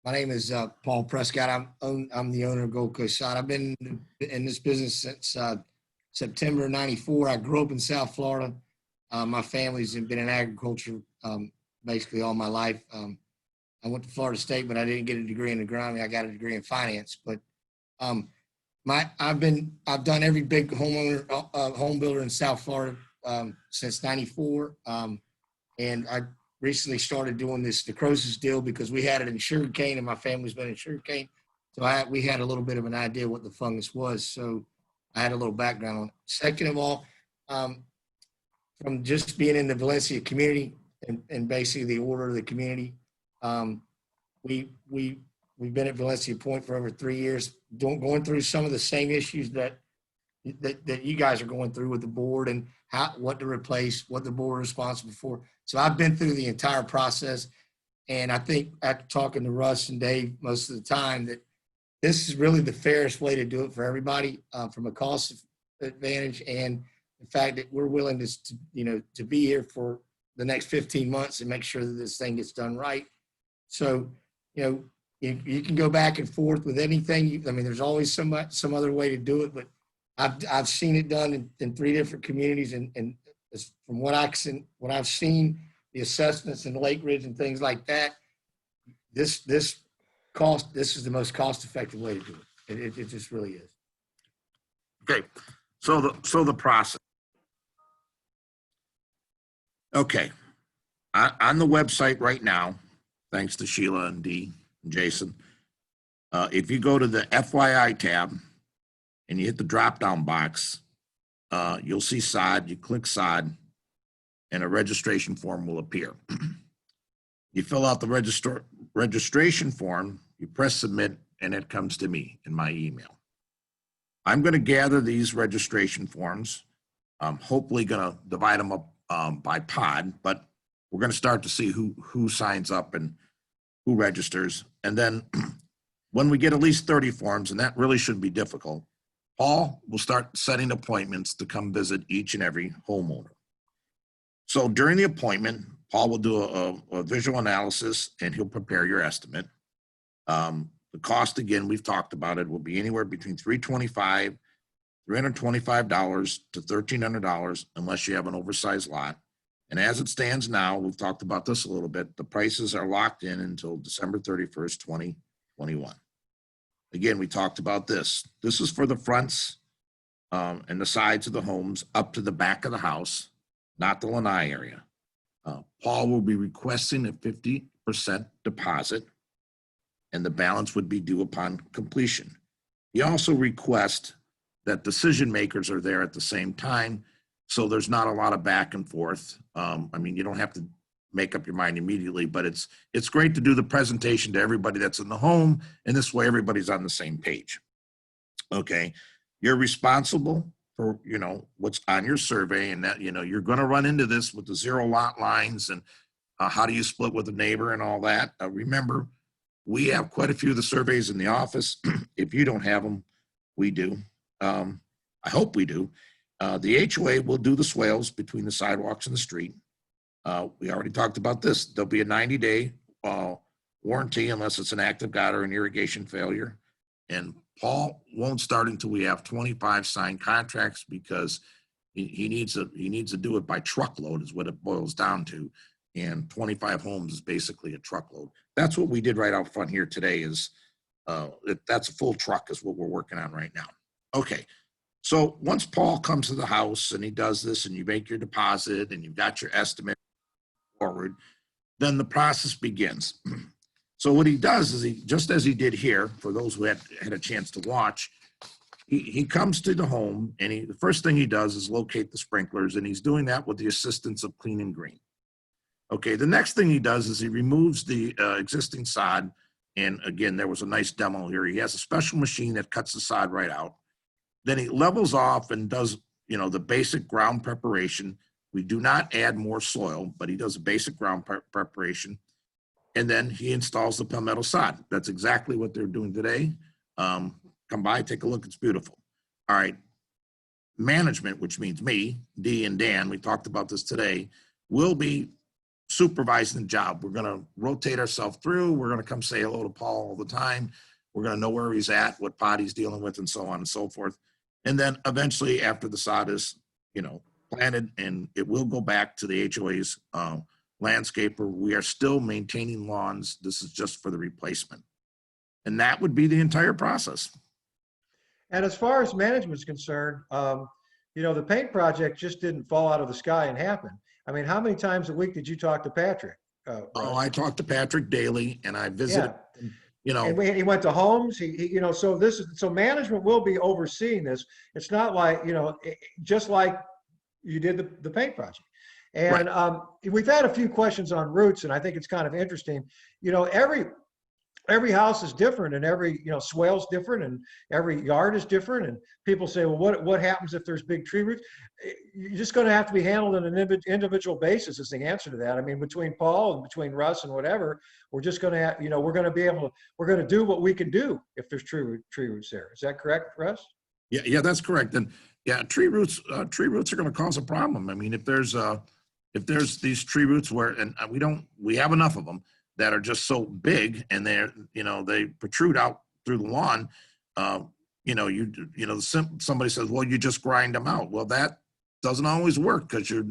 My name is Paul Prescott. I'm the owner of Gold Coast Sod. I've been in this business since September '94. I grew up in South Florida. My family's been in agriculture basically all my life. I went to Florida State, but I didn't get a degree in agronomy. I got a degree in finance. But I've done every big home builder in South Florida since '94, and I recently started doing this necrosis deal because we had it in sugarcane, and my family's been in sugarcane, so we had a little bit of an idea what the fungus was. So I had a little background on it. Second of all, from just being in the Valencia community and basically the order of the community, we've been at Valencia Point for over 3 years, going through some of the same issues that you guys are going through with the board, and what to replace, what the board is responsible for. So I've been through the entire process, and I think after talking to Russ and Dave most of the time that this is really the fairest way to do it for everybody, from a cost advantage, and the fact that we're willing to be here for the next 15 months and make sure that this thing gets done right. So, you can go back and forth with anything. There's always some other way to do it, but I've seen it done in 3 different communities, and from what I've seen, the assessments in Lake Ridge and things like that, this is the most cost-effective way to do it. It just really is. Okay, so the process. Okay, on the website right now, thanks to Sheila and Dee and Jason, if you go to the FYI tab and you hit the drop-down box, you'll see sod. You click sod, and a registration form will appear. You fill out the registration form, you press submit, and it comes to me in my email. I'm going to gather these registration forms. I'm hopefully going to divide them up by pod, but we're going to start to see who signs up and who registers. And then when we get at least 30 forms, and that really shouldn't be difficult, Paul will start setting appointments to come visit each and every homeowner. So during the appointment, Paul will do a visual analysis, and he'll prepare your estimate. The cost, again, we've talked about it, will be anywhere between $325 to $1,300 unless you have an oversized lot. And as it stands now, we've talked about this a little bit, the prices are locked in until December 31st, 2021. Again, we talked about this. This is for the fronts and the sides of the homes up to the back of the house, not the lanai area. Paul will be requesting a 50% deposit, and the balance would be due upon completion. He also requests that decision makers are there at the same time, so there's not a lot of back and forth. You don't have to make up your mind immediately, but it's great to do the presentation to everybody that's in the home, and this way everybody's on the same page. Okay, you're responsible for, what's on your survey, and that, you're gonna run into this with the 0 lot lines and how do you split with a neighbor and all that. Remember, we have quite a few of the surveys in the office. If you don't have them, we do. I hope we do. The HOA will do the swales between the sidewalks and the street. We already talked about this. There'll be a 90-day warranty unless it's an active gutter or an irrigation failure. And Paul won't start until we have 25 signed contracts, because he needs to do it by truckload is what it boils down to. And 25 homes is basically a truckload. That's what we did right out front here today is that's a full truck is what we're working on right now. Okay. So once Paul comes to the house and he does this and you make your deposit and you've got your estimate forward, then the process begins. So what he does is just as he did here, for those who had a chance to watch, he comes to the home and the first thing he does is locate the sprinklers, and he's doing that with the assistance of Clean and Green. Okay, the next thing he does is he removes the existing sod. And again, there was a nice demo here. He has a special machine that cuts the sod right out. Then he levels off and does, the basic ground preparation. We do not add more soil, but he does a basic ground preparation. And then he installs the palmetto sod. That's exactly what they're doing today. Come by, take a look. It's beautiful. All right. Management, which means me, Dee, and Dan, we talked about this today, will be supervising the job. We're going to rotate ourselves through. We're going to come say hello to Paul all the time. We're going to know where he's at, what pot he's dealing with, and so on and so forth. And then eventually, after the sod is, planted, and it will go back to the HOA's landscaper, we are still maintaining lawns. This is just for the replacement. And that would be the entire process. And as far as management's concerned, the paint project just didn't fall out of the sky and happen. I mean, how many times a week did you talk to Patrick? I talk to Patrick daily, and I visit. Yeah. And he went to homes. So management will be overseeing this. It's not like just like you did the paint project. And right. We've had a few questions on roots, and I think it's kind of interesting. Every house is different, and every swale's different, and every yard is different. And people say, well, what happens if there's big tree roots? You're just going to have to be handled on an individual basis is the answer to that. I mean, between Paul and between Russ and whatever, we're just going to have, we're going to do what we can do if there's tree roots there. Is that correct, Russ? Yeah, that's correct. And yeah, tree roots are going to cause a problem. I mean, if there's these tree roots and we have enough of them that are just so big, and they protrude out through the lawn. Somebody says, well, you just grind them out. Well, that doesn't always work, because you're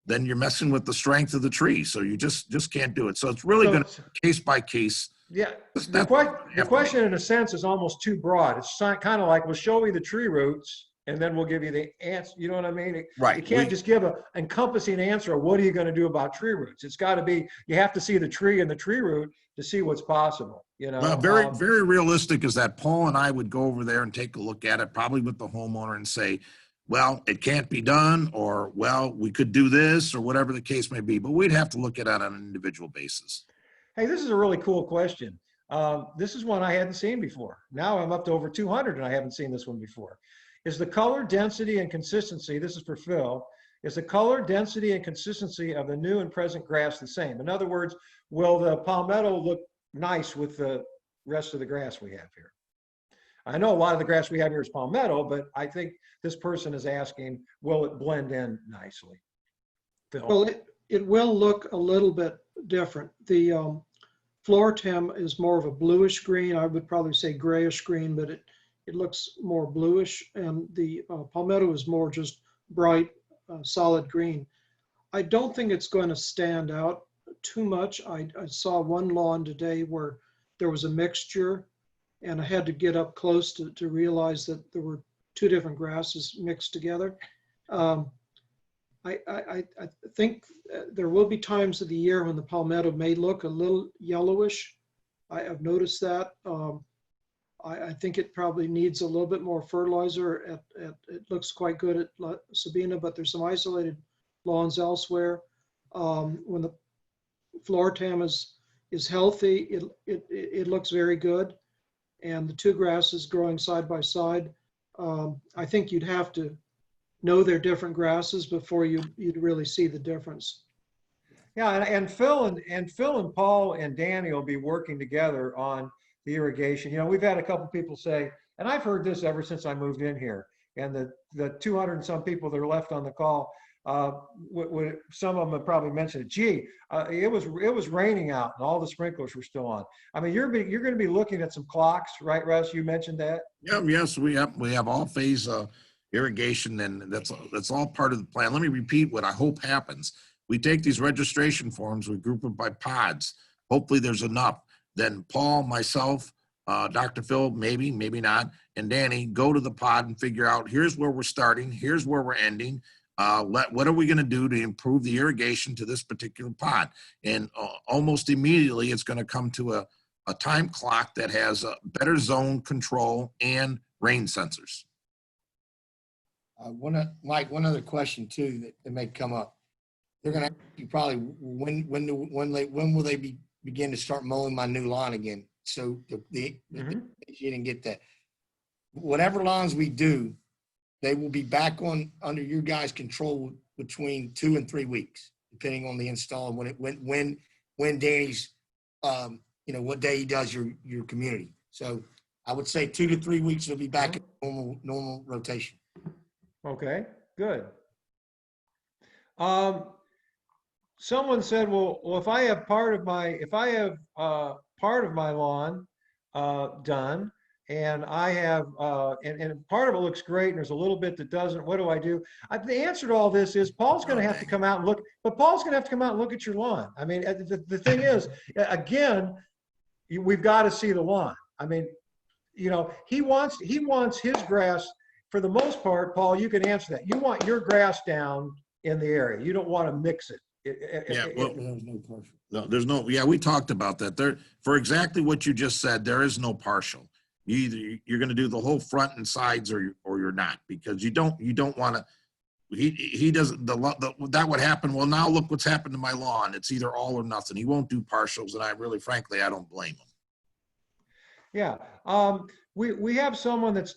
messing with the strength of the tree. So you just can't do it. So it's really going to case by case. Yeah. The question in a sense is almost too broad. It's kind of like, well, show me the tree roots, and then we'll give you the answer. You know what I mean? Right. You can't just give an encompassing answer of what are you going to do about tree roots. It's got to be, you have to see the tree and the tree root to see what's possible. Well, very realistic is that Paul and I would go over there and take a look at it, probably with the homeowner, and say, well, it can't be done, or, well, we could do this, or whatever the case may be. But we'd have to look at it on an individual basis. Hey, this is a really cool question. This is one I hadn't seen before. Now I'm up to over 200, and I haven't seen this one before. Is the color, density, and consistency, this is for Phil, is the color, density, and consistency of the new and present grass the same? In other words, will the palmetto look nice with the rest of the grass we have here? I know a lot of the grass we have here is palmetto, but I think this person is asking, will it blend in nicely? Phil? Well, it will look a little bit different. The floor tem is more of a bluish green. I would probably say grayish green, but it looks more bluish, and the palmetto is more just bright, solid green. I don't think it's going to stand out too much. I saw one lawn today where there was a mixture, and I had to get up close to realize that there were two different grasses mixed together. I think there will be times of the year when the palmetto may look a little yellowish. I have noticed that. I think it probably needs a little bit more fertilizer. It looks quite good at Sabina, but there's some isolated lawns elsewhere. When the floor tam is healthy. It looks very good. And the two grasses growing side by side. I think you'd have to know they're different grasses before you'd really see the difference. Yeah, and Phil and Paul and Danny will be working together on the irrigation. You know, we've had a couple people say, and I've heard this ever since I moved in here, and the 200 and some people that are left on the call, some of them have probably mentioned it. Gee, it was raining out and all the sprinklers were still on. I mean, you're going to be looking at some clocks, right, Russ? You mentioned that. Yeah, yes, we have all phase irrigation, and that's all part of the plan. Let me repeat what I hope happens. We take these registration forms, we group them by pods. Hopefully there's enough. Then Paul, myself, Dr. Phil, maybe not, and Danny go to the pod and figure out, here's where we're starting, here's where we're ending. What are we going to do to improve the irrigation to this particular pod? And almost immediately, it's going to come to a time clock that has a better zone control and rain sensors. Mike, one other question too that may come up. They're going to ask you probably when will they begin to start mowing my new lawn again? So you didn't get that. Whatever lawns we do, they will be back under your guys' control between 2 and 3 weeks, depending on the install and when Danny's what day he does your community. So I would say 2 to 3 weeks they'll be back in normal rotation. Okay, good. Someone said, well, if I have part of my lawn done, and I have and part of it looks great, and there's a little bit that doesn't, what do I do? The answer to all this is Paul's going to have to come out and look, but Paul's going to have to come out and look at your lawn. I mean, the thing is, again, we've got to see the lawn. I mean, you know, he wants his grass. For the most part, Paul, you can answer that. You want your grass down in the area. You don't want to mix it. Yeah, we talked about that. There, for exactly what you just said, there is no partial. You're going to do the whole front and sides, or you're not, because you don't want to. He doesn't. That would happen. Well, now look what's happened to my lawn. It's either all or nothing. He won't do partials, and I really, frankly, I don't blame him. Yeah. We have someone that's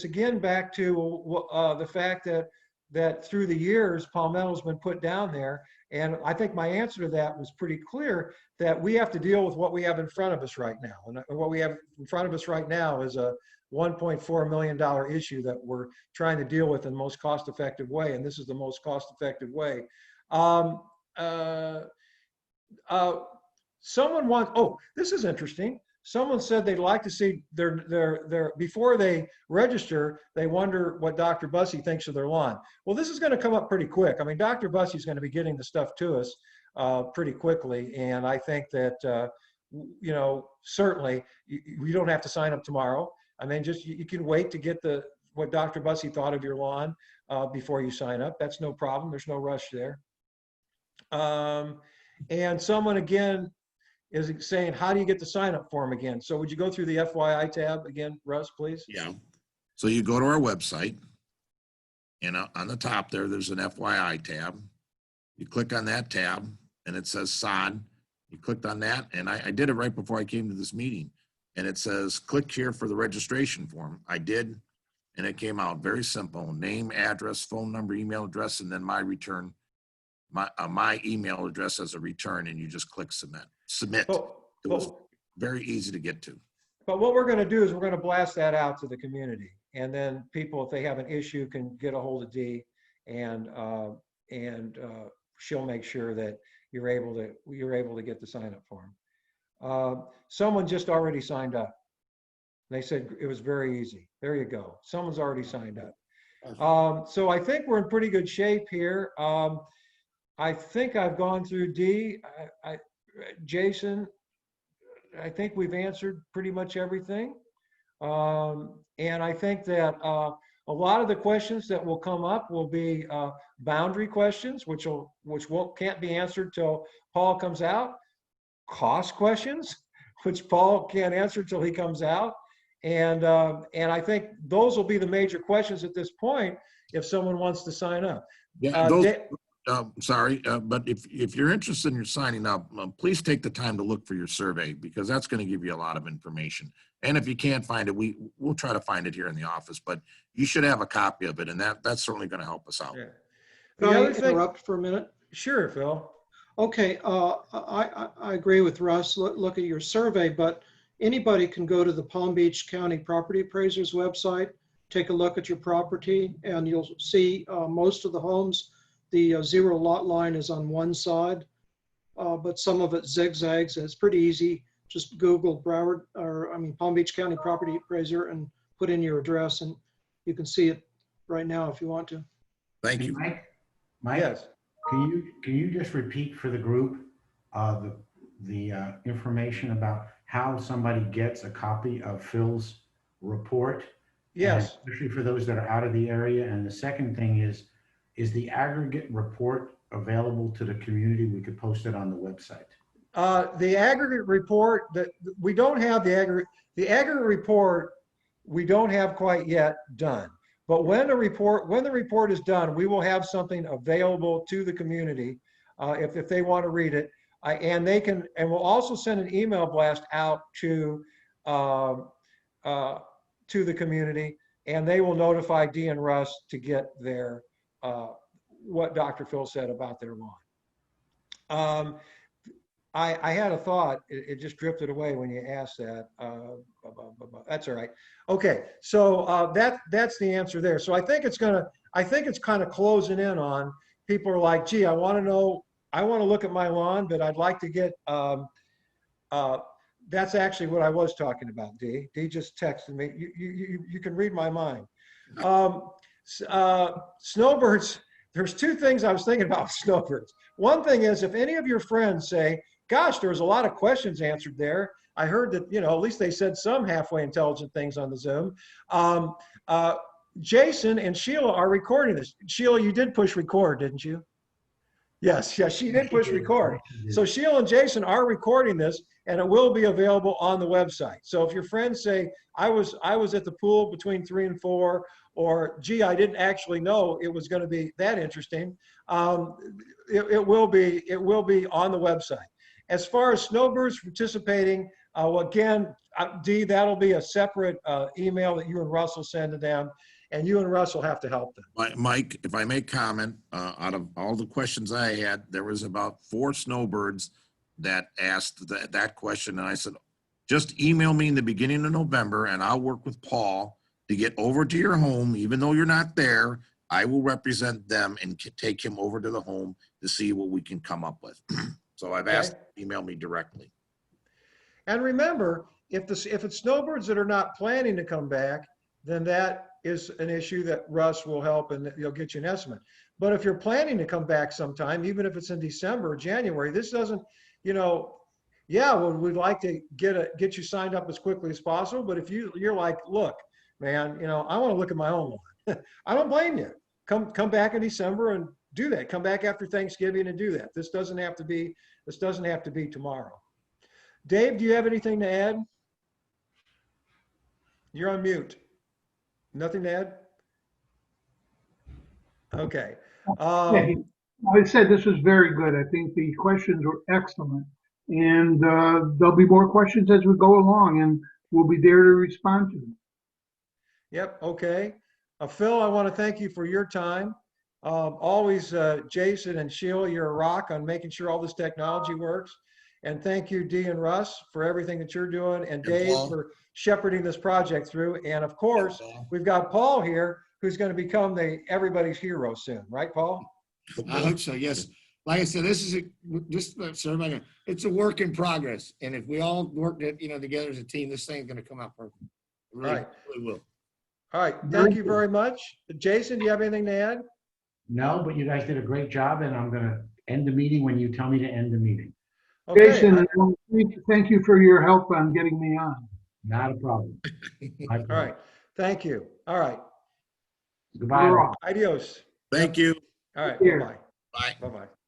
again back to the fact that through the years, palmetto's been put down there. And I think my answer to that was pretty clear, that we have to deal with what we have in front of us right now. And what we have in front of us right now is a $1.4 million issue that we're trying to deal with in the most cost-effective way. And this is the most cost-effective way. Someone wants, oh, this is interesting. Someone said they'd like to see their before they register, they wonder what Dr. Bussey thinks of their lawn. Well, this is going to come up pretty quick. I mean, Dr. Bussey's going to be getting the stuff to us pretty quickly. And I think that, you know, certainly you don't have to sign up tomorrow. I mean, just you can wait to get what Dr. Bussey thought of your lawn before you sign up. That's no problem. There's no rush there. And someone again is saying, how do you get the sign up form again? So would you go through the FYI tab again, Russ, please? Yeah. So you go to our website, and on the top there's an FYI tab. You click on that tab, and it says sod. You clicked on that, and I did it right before I came to this meeting. And it says, click here for the registration form. I did, and it came out very simple. Name, address, phone number, email address, and then my return, my email address as a return, and you just click submit. It was very easy to get to. But what we're going to do is we're going to blast that out to the community, and then people, if they have an issue, can get a hold of Dee, and she'll make sure that you're able to get the sign up form. Someone just already signed up. They said it was very easy. There you go. Someone's already signed up. So I think we're in pretty good shape here. I think I've gone through Dee. Jason, I think we've answered pretty much everything. And I think that a lot of the questions that will come up will be boundary questions, which can't be answered till Paul comes out. Cost questions, which Paul can't answer till he comes out. And I think those will be the major questions at this point if someone wants to sign up. Yeah, Sorry, but if you're interested in your signing up, please take the time to look for your survey, because that's going to give you a lot of information. And if you can't find it, we'll try to find it here in the office, but you should have a copy of it, and that's certainly going to help us out. Yeah. Can The I other thing, interrupt for a minute? sure, Phil. Okay, I agree with Russ. Look at your survey, but anybody can go to the Palm Beach County Property Appraiser's website, take a look at your property, and you'll see most of the homes, the zero lot line is on one side, but some of it zigzags, and it's pretty easy. Just Google Palm Beach County Property Appraiser and put in your address, and you can see it right now if you want to. Thank Hey, you. Mike, Yes. can you just repeat for the group the information about how somebody gets a copy of Phil's report? Yes. And especially for those that are out of the area. And the second thing is the aggregate report available to the community? We could post it on the website. The aggregate report, that we don't have the aggregate report, we don't have quite yet done. But when the report is done, we will have something available to the community if they want to read it. And we'll also send an email blast out to the community, and they will notify Dee and Russ to get their what Dr. Phil said about their lawn. I had a thought, it just drifted away when you asked that. That's all right. Okay, so that's the answer there. So I think it's kind of closing in on, people are like, gee, I want to look at my lawn, but I'd like to get, that's actually what I was talking about, Dee. Dee just texted me. You can read my mind. Snowbirds, there's two things I was thinking about with snowbirds. One thing is, if any of your friends say, gosh, there was a lot of questions answered there, I heard that, at least they said some halfway intelligent things on the Zoom. Jason and Sheila are recording this. Sheila, you did push record, didn't you? Yes, she did push record. So Sheila and Jason are recording this, and it will be available on the website. So if your friends say, I was at the pool between 3 and 4, or gee, I didn't actually know it was going to be that interesting, it will be on the website. As far as snowbirds participating, again, Dee, that'll be a separate email that you and Russ will send to them, and you and Russ will have to help them. Mike, if I may comment, out of all the questions I had, there was about 4 snowbirds that asked that question. And I said, just email me in the beginning of November and I'll work with Paul to get over to your home. Even though you're not there, I will represent them and take him over to the home to see what we can come up with. So I've asked them to email me directly. And remember, if it's snowbirds that are not planning to come back, then that is an issue that Russ will help, and he'll get you an estimate. But if you're planning to come back sometime, even if it's in December or January, this doesn't, yeah, well, we'd like to get you signed up as quickly as possible. But if you're like, look, man, I want to look at my own lawn. I don't blame you. Come back in December and do that. Come back after Thanksgiving and do that. This doesn't have to be tomorrow. Dave, do you have anything to add? You're on mute. Nothing to add? Okay. Yeah, I said this was very good. I think the questions were excellent. And there'll be more questions as we go along, and we'll be there to respond to them. Yep, okay. Phil, I want to thank you for your time. Always, Jason and Sheila, you're a rock on making sure all this technology works. And thank you, Dee and Russ, for everything that you're doing, and Dave for shepherding this project through. And of course, we've got Paul here, who's going to become everybody's hero soon, right, Paul? I hope so, yes. Like I said, this is so everybody knows, it's a work in progress. And if we all work together as a team, this thing's going to come out perfect. It really, Right. really will. All right, thank you very much. Jason, do you have anything to add? No, but you guys did a great job, and I'm going to end the meeting when you tell me to end the meeting. Okay, Jason, thank you for your help on getting me on. Not a problem. My all right, thank you. All right, Goodbye. You're off. adios. Thank you. All right, Here. bye-bye. Bye. Bye-bye.